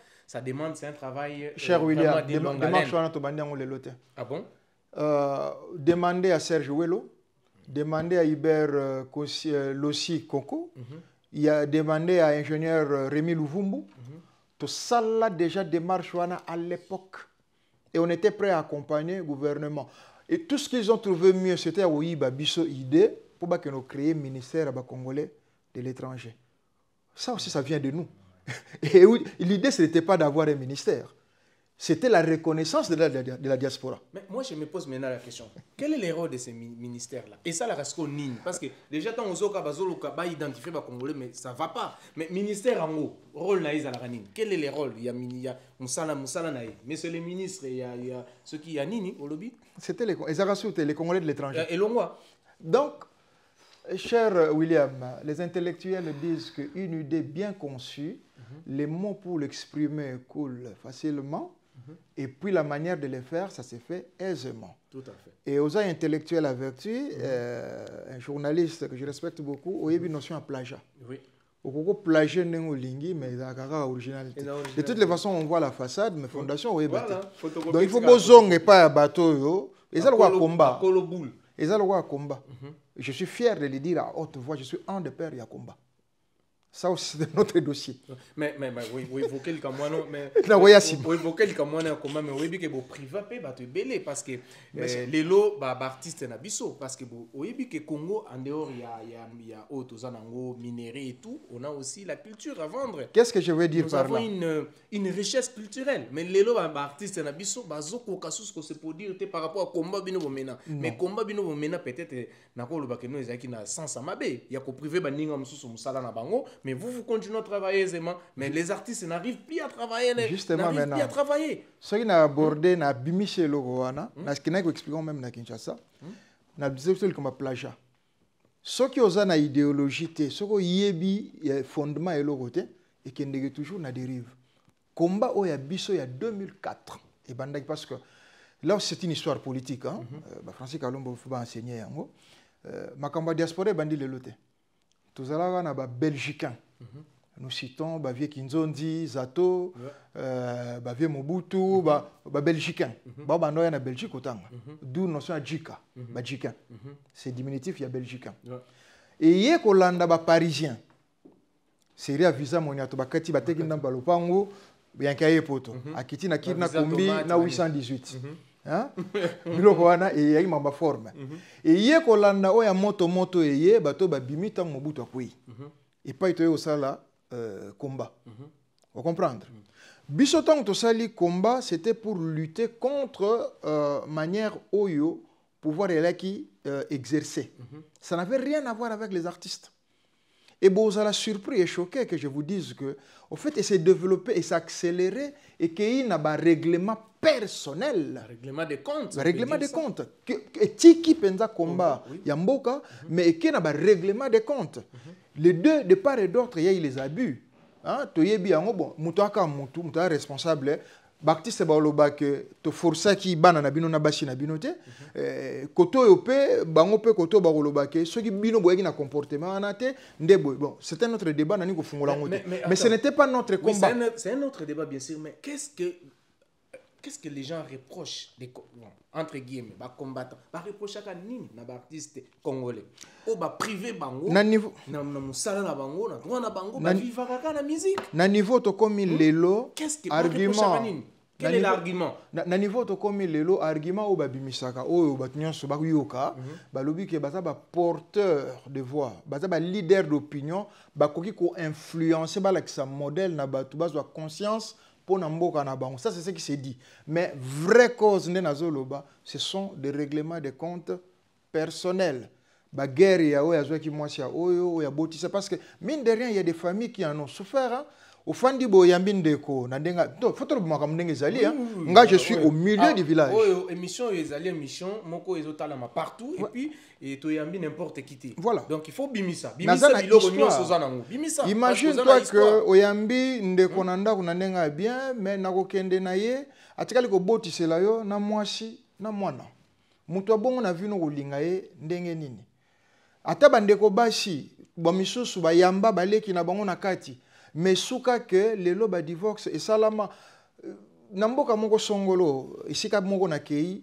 demande c'est un travail cher William démarche wana to bandi ngolé loté. Ah bon? Demandez à Serge Welo, demandez à Hubert Lossi Koko, il a demandé à ingénieur Rémi Louvumbu. Tout ça là déjà démarche wana à l'époque et on était prêt à accompagner le gouvernement. Et tout ce qu'ils ont trouvé mieux, c'était à Ouiba Bisso idée pour que nous créions un ministère congolais de l'étranger. Ça aussi, ça vient de nous. Et l'idée, ce n'était pas d'avoir un ministère. C'était la reconnaissance de la diaspora. Mais moi, je me pose maintenant la question. Quel est le rôle de ces ministères-là? Et ça, la rasco nine. Parce que déjà, tant on a identifié les Congolais, mais ça ne va pas. Mais ministère en haut, rôle naïs à la ranine. Quel est le rôle? Il y a Moussala naïs. Mais c'est les ministres, il y a ceux qui y a nini au lobby. C'était les Congolais de l'étranger. Et l'Ongwa. Donc, cher William, les intellectuels disent qu'une idée bien conçue, les mots pour l'exprimer coulent facilement. Et puis la manière de le faire, ça se fait aisément. Tout à fait. Et aux intellectuels avertis, un journaliste que je respecte beaucoup, il y a une notion à plagiat. Oui. Au plagiat n'est pas lingi, mais il y a une originalité. De toutes les façons, on voit la façade, mais fondation, oui. Voilà. Donc il faut que vous et pas un bateau. Et ça, le combat. Et ça, le combat. Je suis fier de le dire à haute voix, je suis un des pères, il y a combat. Ça aussi, c'est notre dossier. Mais oui, évoquer le Cameroun, mais évoquer le Cameroun, comment mais oui, que privé peut battre belé parce que les lots artistes na biso parce que oui, que Congo en dehors il y a autres zanango minerais et tout, on a aussi la culture à vendre. Qu'est-ce que je veux dire par là? Nous avons une richesse culturelle, mais les lots artistes na biso bazo ko kasus ko se pour dire par rapport à combat bino bomena. Mais combat bino bomena peut-être na ko lo ba que nous ezaki na sans amabe, il y a ko privé baninga mususu musala na bango. Mais vous continuez à travailler aisément, mais les artistes n'arrivent plus à travailler. Justement, maintenant, ce qui a abordé, na bimiché logoana, na ce qui n'a expliqué même na Kinshasa, na disait comme plagiat. Ce qui a une idéologie, ce qui a fondement et logoté, et qui est toujours na dérive. Combat au ya biso il y a 2004. Et parce que là c'est une histoire politique, hein. Francis Kalombo faut pas enseigner yango. Makamba diaspora bandi le loté. Tous allons na ba belgicain. Nous citons ba vieux Kinzondi, Zato, ba vieux Mobutu, ba belgicain. Ba banoya na Belgique autant. D'où notion à Djika, ba djicain. C'est diminutif, il y a belgicain. Et yé kolanda ba parisien. C'est ria visa moniato ba kati ba tekinda ba lopango, biankaye poto. Akiti na kirna kombi na 818. Hein? Biloko wana et yayi mamba forme. Et yé kolanda oya moto et yé bato ba bimita Mobutu akui. Et pas itoye au sala combat. Vous comprendre? Bisotan to sali combat, c'était pour lutter contre manière oyo pouvoir elaki exercer. Ça n'avait rien à voir avec les artistes. Et bon, vous allez surpris et choqué que je vous dise que, au fait, il s'est développé et s'est accéléré et qu'il y a un règlement personnel. Un règlement des comptes. Un règlement des comptes. Et qui pensa combat, il y a Mboka, mais qu'il y a un règlement des comptes. Les deux, de part et d'autre, il y a eu les abus. Tu es bien, bon, tu es responsable. Baptiste Baoloba que to força qui bana na bino na bashi na binote koto yope bango pe koto Baoloba que ceux qui bino boyaki na comportement anate ndebo bon c'était notre débat nani ko fungola ngote mais ce n'était pas notre combat. Oui, c'est un autre débat bien sûr, mais qu'est-ce que les gens reprochent des entre guillemets ba combattants ba reprocher ka nini na ba artiste congolais o ba privé bango na niveau na musala na bango na droit na bango ba vivaka ka na musique na niveau to comme lelo argument. Quel est l'argument? Na niveau to comme lelo argument o ba bimisaka o ba nyonso ba yoka ba lobi ke baza ba porteur de voix baza ba leader d'opinion ba koki ko influencer ba la sa modèle na ba tu bazwa conscience. Ça, c'est ce qui s'est dit. Mais vraie cause, ce sont des règlements de comptes personnels. La guerre, il y a parce que, mine de rien, il y a des familles qui en ont souffert. au fandi bo yambi ndeko na ndenga to photo bo makam ndenge zali nga je suis au milieu du village. Émission ezali émission moko ezotalama partout et puis et to yambi n'importe qui. Voilà. Donc il faut bimisa biloko nyonso zanango bimisa. Imagine toi que oyambi ndeko na ndako na ndenga bien mais nakokende na ye atikali ko botisela yo na mwasi na mwana. Mutu abongo na vino kolinga ye ndenge nini. Ata bandeko basi ba misusu ba yamba baleki na bango na kati mais suka que lelo ba divorce et salama na mboka moko songolo isika moko na kei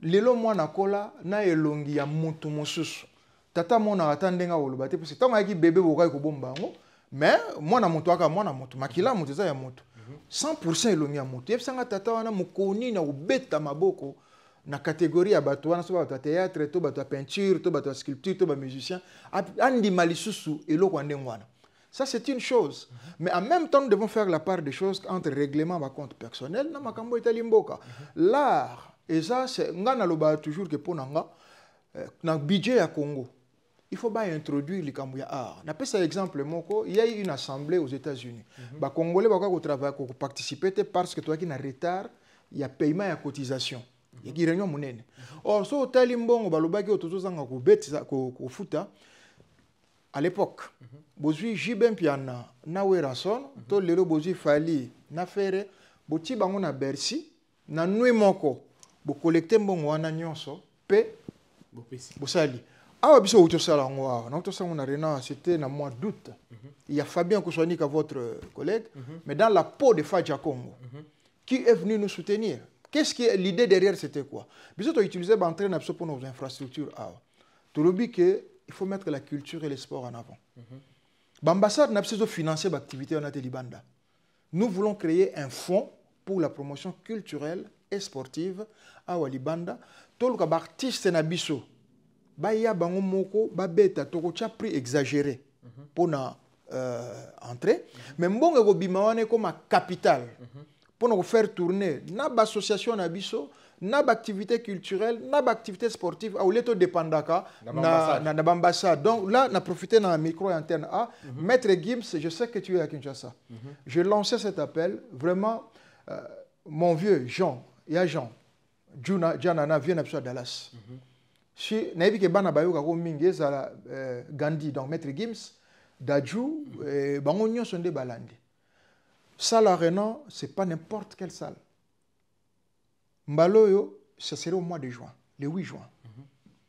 lelo mwana kola na elongi ya mutu mosusu tata mona atandenga oloba te parce que tango yaki bébé bokai ko bomba ngo mais mwana mutu aka mwana mutu makila mutu za ya mutu 100% elongi ya mutu yebsanga tata wana mukoni na ubeta maboko na catégorie ya bato wana so bato théâtre to bato peinture to bato sculpture to ba musicien andi malisusu eloko ndengwana. Ça, c'est une chose. Mais en même temps, nous devons faire la part des choses entre règlement et compte personnel. L'art, et ça, c'est toujours que pour le budget à Congo, il faut introduire les Cambouya art. On appelle ça exemple, il y a eu une assemblée aux États-Unis. Les Congolais vont participer parce que toi qui es en retard, il y a paiement et cotisation. Il y a réunion monnaie. Or, si tu as un bon, à l'époque, bozui jibem piana na werason to lero bozui fali na fere boti bango na Bercy na nui moko bo collecter mbongo wana nyonso pe bosali awa biso utosala ngo awa na utosala na Rena c'était na mois d'août. Il y a Fabien Kousonika votre collègue mais dans la peau de Fadja Congo qui est venu nous soutenir. Qu'est-ce qui est l'idée derrière, c'était quoi? Biso to utiliser bantre na biso pour nos infrastructures awa to lobi que il faut mettre la culture et le sport en avant. L'ambassade n'a pas financé l'activité en Libanda. Nous voulons créer un fonds pour la promotion culturelle et sportive à Walibanda. Tout le artiste nabiso, baya bango moko, babeta toko cha prix exagéré pour na entrer. Mais mbonga go bimawane comme capitale pour nous faire tourner na association nabiso. Na activité culturelle, na activité sportive, au leto dépendaka na l'ambassade. Donc là, on a profité dans la micro antenne A. Maître Gims, je sais que tu es à Kinshasa. Je lançais cet appel. Vraiment, mon vieux Jean, il y a Jean, Janana vient à Dallas. Si naïvi ke bana bayo kako mingi za Gandhi, donc Maître Gims, Dajou, bango nyon sonde balandi. Salle Arena, c'est pas n'importe quelle salle. Mbaloyo, ça serait au mois de juin, le 8 juin.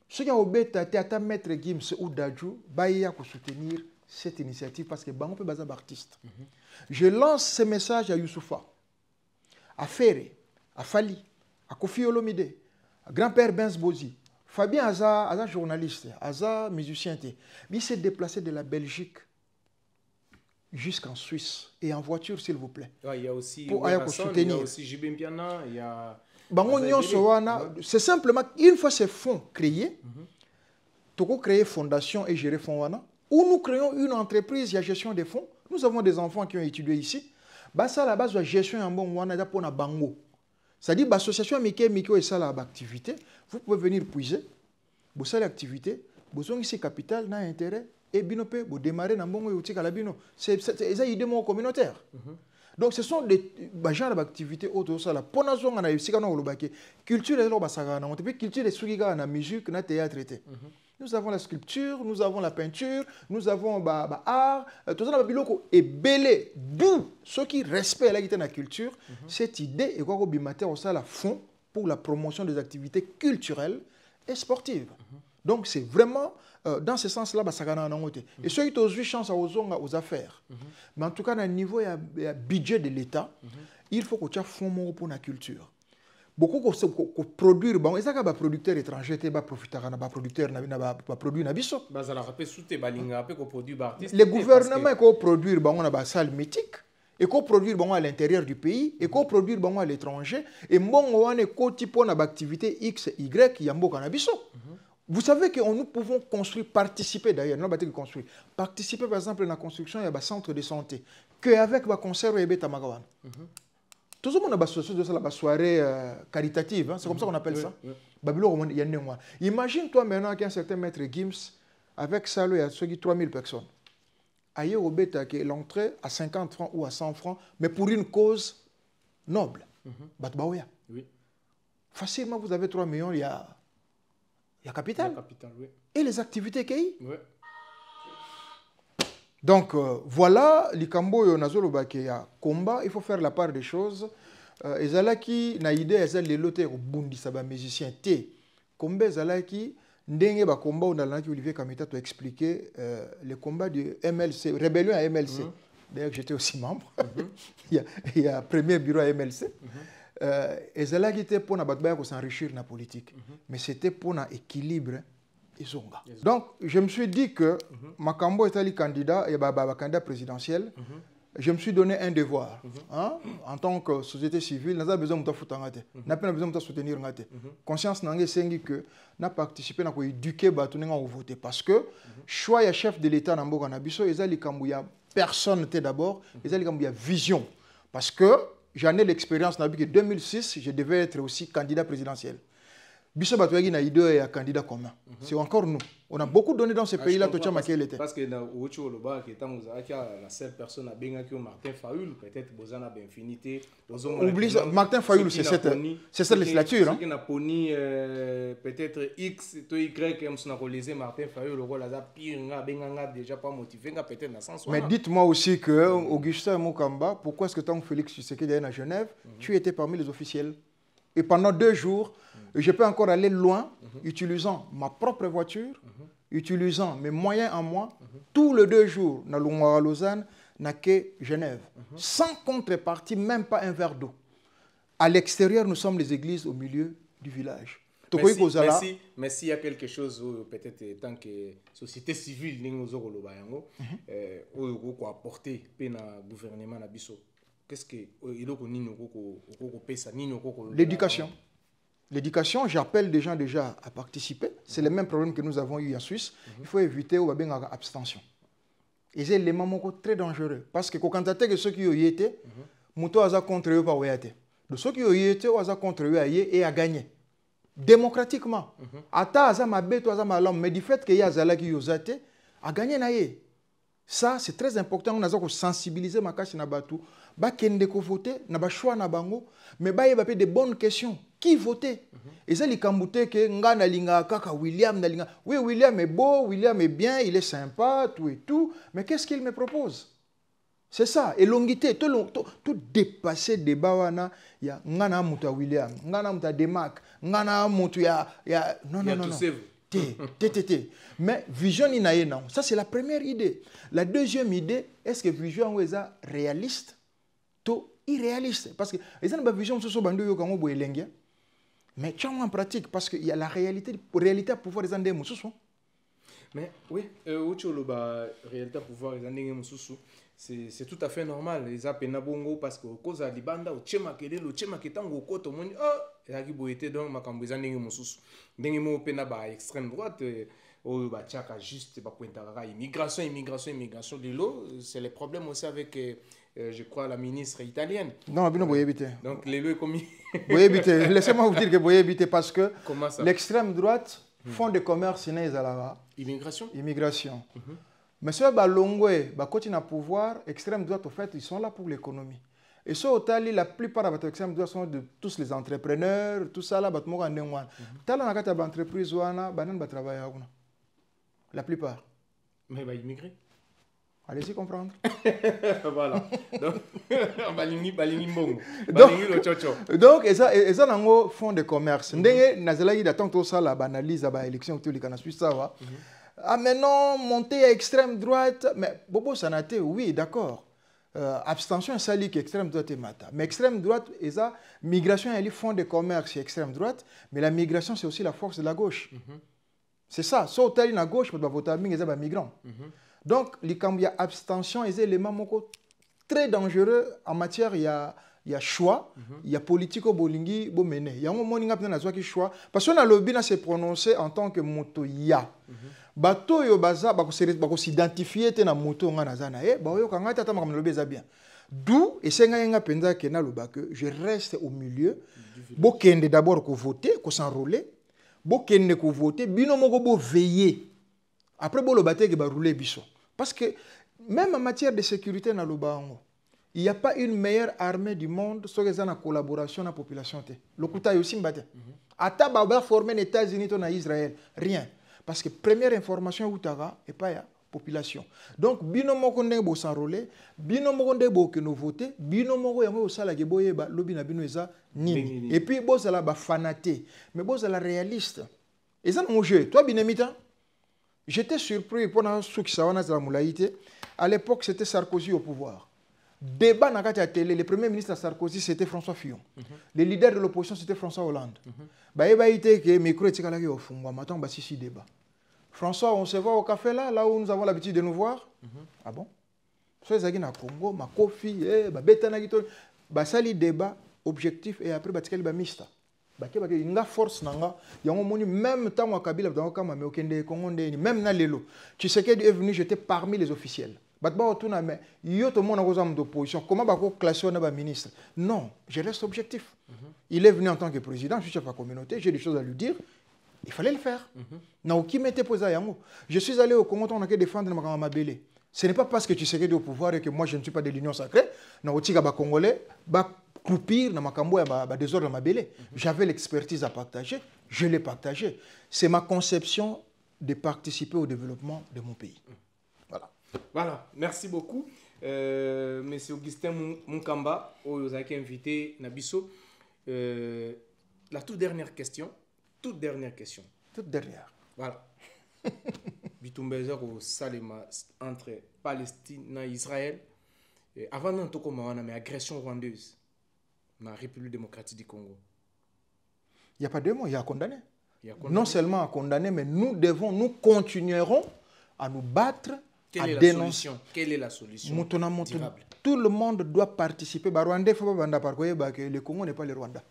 Ce qui a obéta théâtre Maître Gims ou Dajou, Baïa pour soutenir cette initiative parce que Bango peut baser artiste. Je lance ce message à Youssoufa, à Ferré, à Fali, à Kofi Olomide, à grand-père Benz Bozi, Fabien Aza journaliste, Aza musicien. Il s'est déplacé de la Belgique jusqu'en Suisse et en voiture, s'il vous plaît. Ouais, il y a aussi pour soutenir. Il y a aussi Jibem Piana, il y a... C'est simplement, une fois ces fonds créés, tu peux créer fondation et gérer fonds wana, ou nous créons une entreprise, il y a gestion des fonds. Nous avons des enfants qui ont étudié ici. Bah ça à la base de la gestion en bon wana pour na bango. C'est-à-dire l'association Miko et ça la activité, vous pouvez venir puiser, vous savez l'activité, vous avez ici capital, na intérêt et binope, vous démarrer na bongo et outil kalabino. C'est une idée communautaire. Donc ce sont des genres d'activités autour de ça. Pour nous, on a aussi la culture et la culture de musique, na théâtre. Nous avons la sculpture, nous avons la peinture, nous avons l'art, tout ça est belé. D'où ceux qui respectent la culture, cette idée est quoi au la fond pour la promotion des activités culturelles et sportives. Donc c'est vraiment dans ce sens-là, et ceux qui ont eu chance aux affaires. Mais en tout cas, au niveau du budget de l'État, il faut que tu aies un fonds pour la culture. Beaucoup de produire, bon, ils ont des producteurs étrangers, des producteurs, les gouvernements qui produisent des salles mythiques, et qu'on produire à l'intérieur du pays, et qu'on produire à l'étranger, et bon, on est type d'activité X, Y, qui est cannabis. Vous savez que nous pouvons construire, participer d'ailleurs, non pas construire, participer par exemple à la construction de centre de santé, qu'avec le concert et Tamagawan. Tout le monde a une soirée caritative, c'est comme ça qu'on appelle ça. Imagine-toi maintenant qu'il y a un certain maître Gims, avec ça, il y a 3000 personnes. aye obeta que l'entrée à 50 francs ou à 100 francs, mais pour une cause noble. Batbaoya. Oui. Facilement, vous avez 3 millions, il y a capital. Oui. Et les activités qu'il y a. Oui. Donc, voilà, Likambo et Nazoloba qui a combat, il faut faire la part des choses. Ezalaki, na idée, ezali lote au bundi saba musicien T. Combat ezalaki, ndenge ba combat on a Olivier Kamita to expliquer le combat du MLC, rébellion à MLC. D'ailleurs, j'étais aussi membre. il y a premier bureau à MLC. Ezalaki était pour na batbaya ko s'enrichir na politique, mais c'était pour na équilibre. Donc, je me suis dit que Makambo est allé candidat, et candidat présidentiel. Je me suis donné un devoir. En tant que société civile, nous avons besoin de soutenir. Nous avons besoin de soutenir. Conscience n'a sengi que n'a participé à éduquer à voter. Parce que choix ya chef de l'État dans Boga Nabiso, ils ont dit personne n'était d'abord, ils ont dit vision. Parce que j'en ai l'expérience, en 2006, je devais être aussi candidat présidentiel. Biso Batouagi na idée et candidat commun. C'est encore nous. On a beaucoup donné dans ce pays-là. Parce que dans Oucho-Loba, la seule personne à Bengaki Martin Fayoul, peut-être Bozana d'infinité. Oublie Martin Fayoul, c'est cette législature. Ceux qui n'ont peut-être X, Y, qui ont réalisé Martin Fayoul, le rôle à pire, déjà pas motivé, peut-être dans sens. Mais dites-moi aussi que Augustin Mokamba, pourquoi est-ce que tant que Félix Tshisekedi est à Genève, tu étais parmi les officiels? Et pendant 2 jours, je peux encore aller loin, utilisant ma propre voiture, utilisant mes moyens en moi, tous les 2 jours, dans le Lausanne, n'a que Genève. Sans contrepartie, même pas un verre d'eau. À l'extérieur, nous sommes les églises au milieu du village. Mais s'il y a quelque chose, peut-être tant que société civile, nous avons apporté au gouvernement. Qu'est-ce que l'éducation. L'éducation, j'appelle des gens déjà à participer. C'est le même problème que nous avons eu en Suisse. Il faut éviter l'abstention. Et c'est l'élément très dangereux. Parce que quand on a ceux qui ont été, Mouto a contre eux, pas de ceux qui ont été, on a contre eux et a gagné. Démocratiquement. Ata azama beto azama l'homme, mais du fait qu'il y a Zala qui ont été, a gagné naïe. Ça, c'est très important. On a sensibiliser ma cache na batu. Ba kende ko voter, na ba choix na bango, mais ba yeba des bonnes questions. Qui voter? Et ça, les Kambouté que ngana linga kaka William na linga. Oui, William est beau, William est bien, il est sympa, tout et tout. Mais qu'est-ce qu'il me propose? C'est ça. Et longité, tout dépasser des bawana, il y a ngana muta William, ngana muta Demak, ngana muta ya non. Mais vision non. Ça c'est la première idée. La deuxième idée, est-ce que vision est réaliste ou irréaliste? Parce que les gens vision sur bando yo kango boelengia. Mais tu en pratique parce qu'il y a la réalité à pouvoir les andés mususu. Mais oui, Oucholoba réalité à pouvoir les andés mususu. C'est tout à fait normal. Les appels bongo parce que cause à libanda au chema kele le chema ketango koto moni et à qui boité donc ma kambizandé mususu. Dengue mo pena ba extrême droite au ba tchaka juste ba pointara immigration de l'eau, c'est les problèmes aussi avec je crois la ministre italienne. Non, bien boye éviter. Donc les lois commis. Boye éviter. Laissez-moi vous dire que boye éviter parce que l'extrême droite font des commerces à immigration. Mais ceux qui ont le pouvoir, l'extrême droite, en fait, ils sont là pour l'économie. Et ça, la plupart de l'extrême droite sont de tous les entrepreneurs, tout ça là, la plupart. Mais ils immigrés. Allez-y comprendre. Voilà. Donc, ils ont font des commerces. Ils ont ça, l'analyse de l'élection, ah mais non, monter à extrême droite, mais Bobo Sanate, oui, d'accord. Abstention, ça lit qu'extrême droite est mata. Mais extrême droite, migration, ils font des commerces extrême droite, mais la migration, c'est aussi la force de la gauche. C'est ça. Si on est à gauche, on va voter à migrants. Donc, il y a abstention, et des éléments très dangereux en matière, il y a choix, il y a politico bolingi bomene. Il y a un moment où il choix. Parce qu'on a le bien à se prononcer en tant que motoya. Bato yo baza bako s'identifier te na moto nga nazana ba yo kanga tata makam lobe za bien. D'où et senga nga penza ke na loba que je reste au milieu. Bokende d'abord ko voter, ko s'enrôler. Bokende ko voter, bino moko bo veiller. Après bo lobate ke ba rouler biso. Parce que Même en matière de sécurité dans le Bango, il n'y a pas une meilleure armée du monde sans que en collaboration avec la population. Le Kouta est aussi mbattu. Ata baba formé les États-Unis et Israël, rien. Parce que première information Outaga et pas la population. Donc binomo konde bo s'enrôler, binomo konde bo que nous voter, binomo yango osala ke boye ba lobby na bino eza nini. Et puis bo sala ba fanaté, mais bo sala réaliste. Et ça mon jeu, toi binemita. J'étais surpris pendant ce qui s'awana za moulaïté. À l'époque, c'était Sarkozy au pouvoir. Débat dans la télé, le premier ministre de Sarkozy, c'était François Fillon. Le leader de l'opposition, c'était François Hollande. Bah, il a été que micro était là au fond. Maintenant, bah, si débat. François, on se voit au café là où nous avons l'habitude de nous voir. Ah bon? Soit ils na Congo, ma kofi, bah, betana gito, bah, ça le débat objectif et après bah, tu bah, mixta. Bah, que bah, il y a force nanga. Il y a un moment même temps où Kabila dans le mais aucun Congo même na lelo. Tu sais qu'il est venu, j'étais parmi les officiels. Mais comment classer un ministre? Non, je reste objectif. Il est venu en tant que président, je suis chef de la communauté, j'ai des choses à lui dire. Il fallait le faire. Je suis allé au Congo, on a défendre ma belle. Ce n'est pas parce que tu sais que tu es au pouvoir et que moi je ne suis pas de l'Union sacrée. Congolais, croupir dans ma désordre ma belle. J'avais l'expertise à partager, je l'ai partagé. C'est ma conception de participer au développement de mon pays. Voilà. Voilà, merci beaucoup. Monsieur Augustin Munkamba, vous avez invité Nabiso. La toute dernière question. Toute dernière. Voilà. Bitumbezer au Salema entre Palestine et Israël. Avant d'entrer comme mais agression rwandaise dans la République démocratique du Congo. Il n'y a pas de mots, il y a condamné. Non seulement à condamner, mais nous continuerons à nous battre. Quelle est la solution durable? Tout le monde doit participer. Le Congo n'est pas le Rwanda.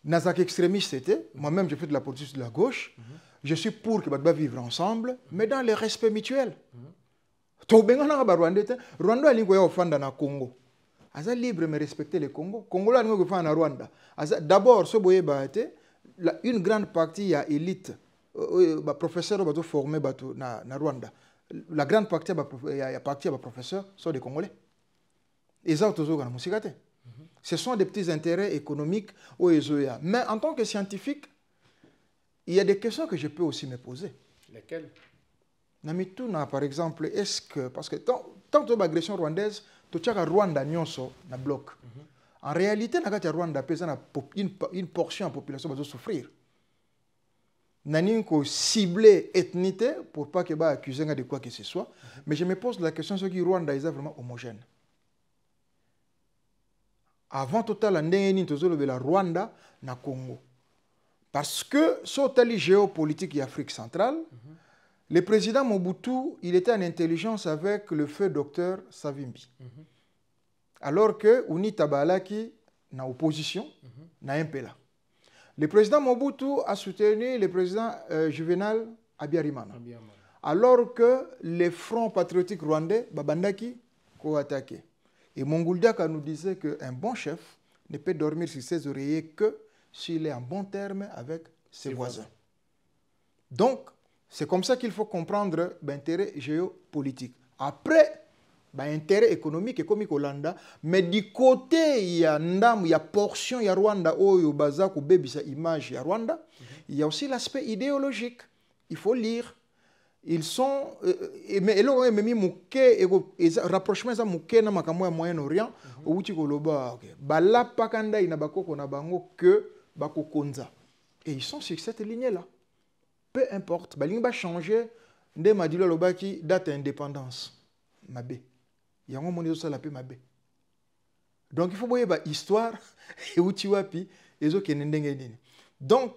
Nazak extrémiste, c'était. Moi-même, j'ai fait de la politique de la gauche. Je suis pour que nous vivre ensemble, mais dans le respect mutuel. Rwanda a le Congo. Aza libre mais respecter le Congo. Congo a le Rwanda. D'abord, une grande partie y a élite. Professeurs sont formés na Rwanda. La grande partie des professeurs sont des Congolais. Et ça, ce sont des petits intérêts économiques au EZOEA. Mais en tant que scientifique, il y a des questions que je peux aussi me poser. Lesquelles? Namituna, par exemple, est-ce que... Parce que tant que l'agression rwandaise, tu as Rwanda nyonso na bloc. En réalité, na Rwanda, une portion de la population va souffrir. Nani ko cibler ethnicité pour pas que accuser de quoi que ce soit, mais je me pose la question sur qui Rwanda est vraiment homogène. Avant total ndengeni tozolo la Rwanda na Congo. Parce que sur la géopolitique de l'Afrique centrale, le président Mobutu, il était en intelligence avec le feu docteur Savimbi. Alors que Uni Tabalaki na opposition na impela. Le président Mobutu a soutenu le président Juvenal Abiyarimana. Alors que les fronts patriotiques rwandais, Babandaki, ont attaqué. Et Mongoldiaka nous disait qu'un bon chef ne peut dormir sur ses oreillers que s'il est en bon terme avec ses voisins. Donc, c'est comme ça qu'il faut comprendre l'intérêt géopolitique. Après, intérêt économique et comme Hollanda, mais du côté, il y a Ndam, il y a portion, il y a Rwanda, il y a Bazak, il y a image, il y a Rwanda. Il y a aussi l'aspect idéologique. Il faut lire. Ils sont... Mais là, il y a un rapprochement dans le Moyen-Orient. Et ils sont sur cette lignée-là. Peu importe. Il va changer. Dès que je date d'indépendance. Mabé. Il y a un moment où ça l'appelle Mabé. Donc il faut voir l'histoire et où tu vas puis les autres qui n'ont donc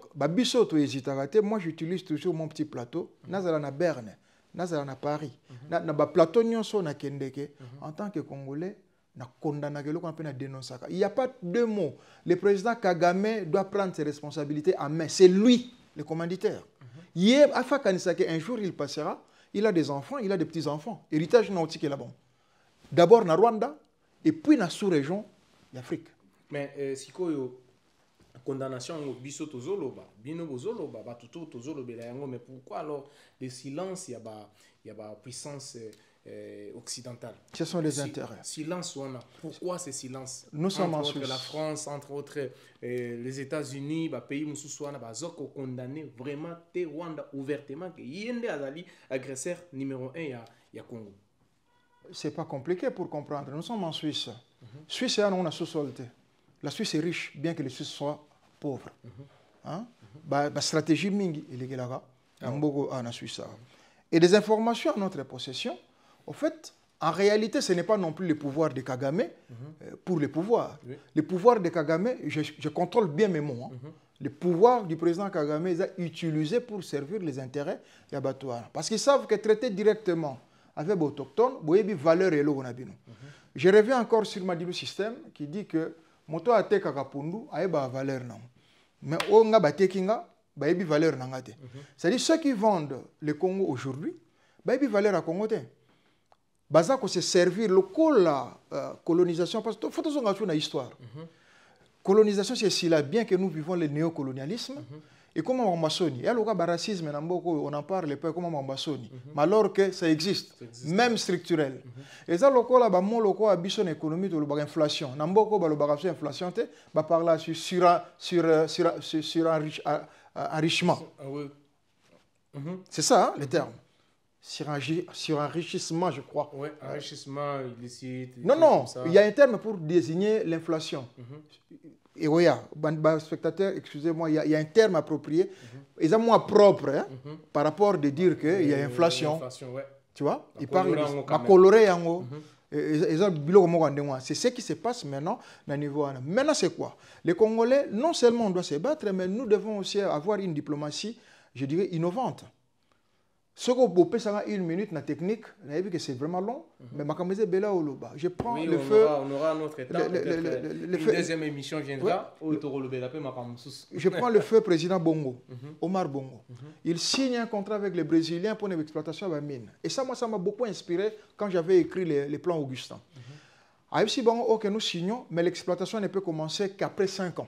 moi j'utilise toujours mon petit plateau. Nazala na Berne, nazala na Paris. Na plateau nyonso na kendeke en tant que Congolais na condamné que l'on appelle na dénoncer. Il n'y a pas de mots. Le président Kagame doit prendre ses responsabilités en main. C'est lui le commanditaire. Hier Alpha Kanisake un jour il passera. Il a des enfants, il a des petits-enfants. Héritage nautique est là-bas. D'abord na Rwanda, et puis dans la sous-région d'Afrique. Mais si la condamnation au biso tozoloba, bino bozoloba, batuto tozoloba yango, mais pourquoi alors le silence il y a la puissance occidentale. Ce sont les intérêts. Silence, on a. Pourquoi ce silence? Nous sommes en Suisse. Suisse. La France, entre autres les États-Unis, les pays musulmans, ils ont condamné vraiment Rwanda ouvertement que Yende Azali, agresseur numéro 1, il y a Congo. C'est pas compliqué pour comprendre. Nous sommes en Suisse. Suisse, on a sous-solté. La Suisse est riche, bien que les Suisses soient pauvres. La stratégie mingi, il est là, en Suisse. Et des informations à notre possession, en fait, en réalité, ce n'est pas non plus le pouvoir de Kagame pour le pouvoir. Oui. Le pouvoir de Kagame, je contrôle bien mes mots. Le pouvoir du président Kagame est utilisé pour servir les intérêts de Yabatouara. Parce qu'ils savent que traiter directement avec les autochtones, il y a une valeur. Je reviens encore sur Madilu System qui dit que moto ate kakapundu a une valeur. Mais on a une valeur. C'est-à-dire ceux qui vendent le Congo aujourd'hui, il y a une valeur à Congo. Baza ko se servir le la colonisation parce que faut que une histoire. Colonisation c'est si là bien que nous vivons le néocolonialisme et comment on maçonne. Il y a le racisme on en parle pas comment on maçonne. Mais alors que ça existe même structurel. Et ça le la ba mon loko ambition économique de l'inflation. Namboko ba le bagage inflation te ba parler sur enrichissement. C'est ça le terme. Sur enrichissement, je crois. Oui, enrichissement illicite. Non, il y a un terme pour désigner l'inflation. Et oui, spectateur, excusez-moi, il y a un terme approprié, exactement propre, par rapport de dire qu'il y a inflation. Ouais. Tu vois, il parle de coloré en haut. C'est ce qui se passe maintenant au niveau. Maintenant, c'est quoi? Les Congolais, non seulement on doit se battre, mais nous devons aussi avoir une diplomatie, je dirais, innovante. Ce que vous pouvez faire une minute dans la technique, vous avez vu que c'est vraiment long, mais je prends le feu. On aura notre temps. Une deuxième émission viendra. Je prends le feu président Bongo, Omar Bongo. Il signe un contrat avec les Brésiliens pour l'exploitation de la mine. Et ça, moi, ça m'a beaucoup inspiré quand j'avais écrit les plans Augustin. Si Bongo, nous signons, mais l'exploitation ne peut commencer qu'après 5 ans.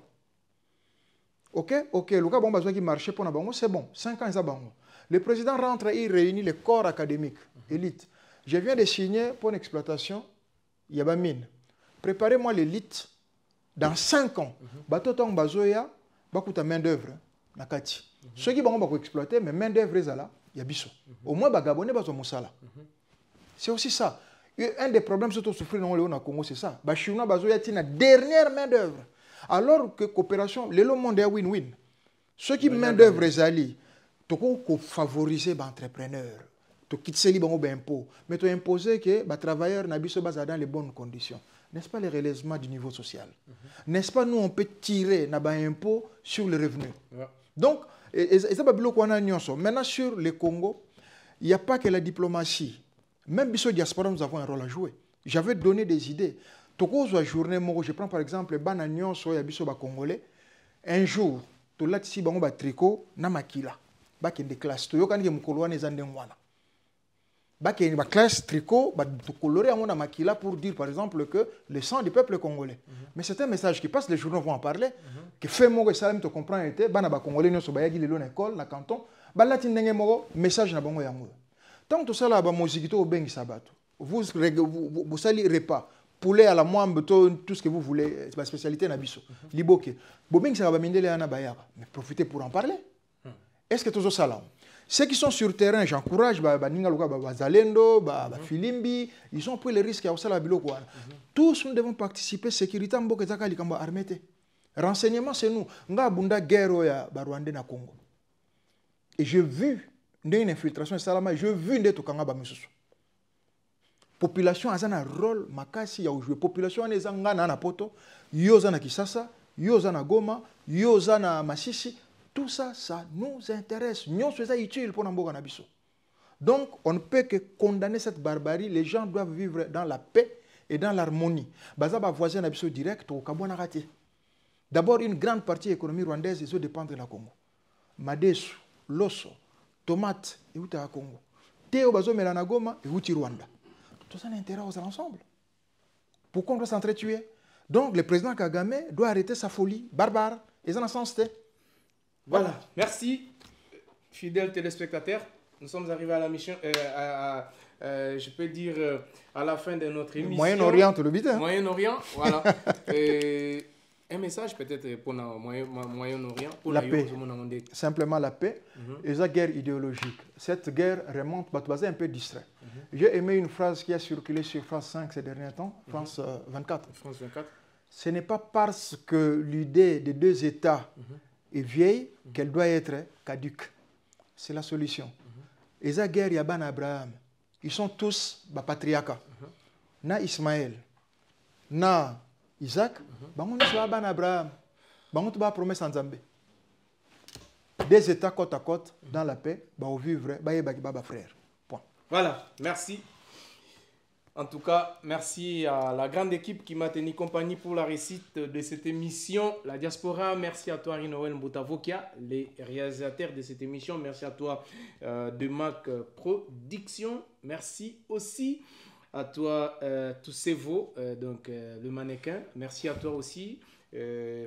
Ok, le cas bon, qui marchait pour Bongo, c'est bon. 5 ans, c'est bon. Le président rentre et il réunit les corps académiques, élite. Je viens de signer pour une exploitation, il y a une mine. Préparez-moi l'élite dans 5 ans. Batoton bazoya, bakuta main d'œuvre, nakati. Ceux qui vont exploiter, mais main d'œuvre là, il y a biso. Au moins bagabonné bazo musala. C'est aussi ça. Un des problèmes surtout souffrir dans le Congo, c'est ça. Bachinois bazoya tina dernière main d'œuvre. Alors que coopération, le monde est win-win. Ceux qui main d'œuvre zali. Tu peux favoriser les entrepreneurs. Tu quittes les impôts. Mais tu imposer que les travailleurs n'habitent pas dans les bonnes conditions. N'est-ce pas le relèvement du niveau social? N'est-ce pas nous, on peut tirer les impôts sur les revenus? Donc, maintenant sur le Congo, il n'y a pas que la diplomatie. Même sur la diaspora, nous avons un rôle à jouer. J'avais donné des idées. Je prends par exemple les bananions sur les Congolais. Un jour, tu as dit que tricot na makila. Bac in classe to yokani ke mukolo wana ezande ngwana bac in classe tricot ba to colorer amona makila pour dire par exemple que le sang du peuple congolais. Mais c'est un message qui passe, les journaux vont en parler que fait mo salam te comprendre était bana ba congolais nyoso ba yagi lelo na école na canton ba lati ndenge moko message na bango yango tant tout ça là ba musique to bengi sabato vous sali repas poulet à la moambe tout ce que vous voulez, c'est ma spécialité na biso liboke bo bengi ça ba mindele ana bayaka, mais profitez pour en parler. Est-ce que tous ça là? Ceux qui sont sur le terrain, j'encourage Zalendo, Filimbi, ils ont pris le risque à la biloko. Tous nous devons participer sécurité armée. Renseignement c'est nous. Nga bunda guerre ya Rwanda na Congo. Et j'ai vu une infiltration salama, j'ai vu des tokanga ba misusu. Population a un rôle makasi ya jouer. Population a na poto, yoza na Kisasa, yoza na Goma, yoza na Masisi. Tout ça, ça nous intéresse. Nous sommes utiles pour nous. Donc, on ne peut que condamner cette barbarie. Les gens doivent vivre dans la paix et dans l'harmonie. Bazaba voisin abisso direct au Kabouana raté. D'abord, une grande partie de l'économie rwandaise dépend de la Congo. Madesu, loso, tomate, et où à Congo. Théo bazo melanagoma et où Rwanda. Tout ça l'intérêt aux ensemble. Pourquoi on doit s'entretuer? Donc, le président Kagame doit arrêter sa folie barbare. Et ça n'a sens. Voilà, merci, fidèles téléspectateurs. nous sommes arrivés à la mission, je peux dire, à la fin de notre émission. Moyen-Orient, tout le bit. Hein? Moyen-Orient, voilà. Un message peut-être pour le Moyen-Orient. La paix. Simplement la paix. Et la guerre idéologique. Cette guerre remonte, un peu distrait. J'ai aimé une phrase qui a circulé sur France 5 ces derniers temps, France 24. France 24. Ce n'est pas parce que l'idée des deux États est vieille qu'elle doit être caduque. C'est la solution. Et la guerre, il y a Ben Abraham. Ils sont tous patriarcat. Na Ismaël, na Isaac, on est Ben Abraham. On a promesse en Zambie. Des États côte à côte, dans la paix, on vivre, frère. Point. Voilà, merci. En tout cas, merci à la grande équipe qui m'a tenu compagnie pour la réussite de cette émission, La Diaspora. Merci à toi, Rinoël Mbutavokia, les réalisateurs de cette émission. Merci à toi, de Mac Production. Merci aussi à toi, Toussevo, le mannequin. Merci à toi aussi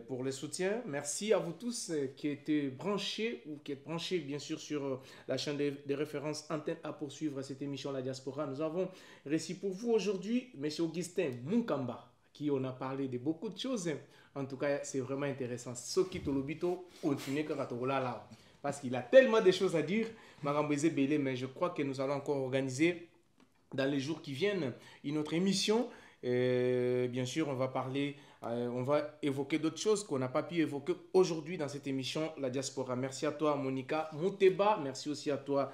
pour le soutien. Merci à vous tous qui étaient branchés ou qui êtes branchés bien sûr sur la chaîne de référence Antenne A pour suivre cette émission La Diaspora. Nous avons réussi pour vous aujourd'hui M. Augustin Munkamba, qui on a parlé de beaucoup de choses. En tout cas, c'est vraiment intéressant. Ce qui Tolobito continue là parce qu'il a tellement de choses à dire. Mais je crois que nous allons encore organiser dans les jours qui viennent une autre émission. Bien sûr, on va parler, on va évoquer d'autres choses qu'on n'a pas pu évoquer aujourd'hui dans cette émission La Diaspora. Merci à toi, Monica Mouteba. Merci aussi à toi,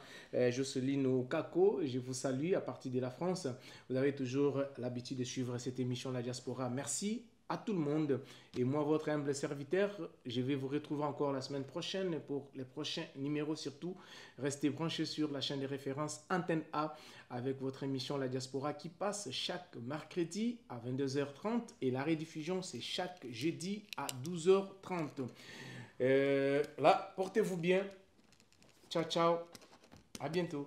Jocelyne Okako. Je vous salue à partir de la France. Vous avez toujours l'habitude de suivre cette émission La Diaspora. Merci à tout le monde. Et moi, votre humble serviteur, je vais vous retrouver encore la semaine prochaine pour les prochains numéros. Surtout, restez branchés sur la chaîne de référence Antenne A avec votre émission La Diaspora qui passe chaque mercredi à 22h30 et la rediffusion, c'est chaque jeudi à 12h30. Là, portez-vous bien. Ciao, ciao. À bientôt.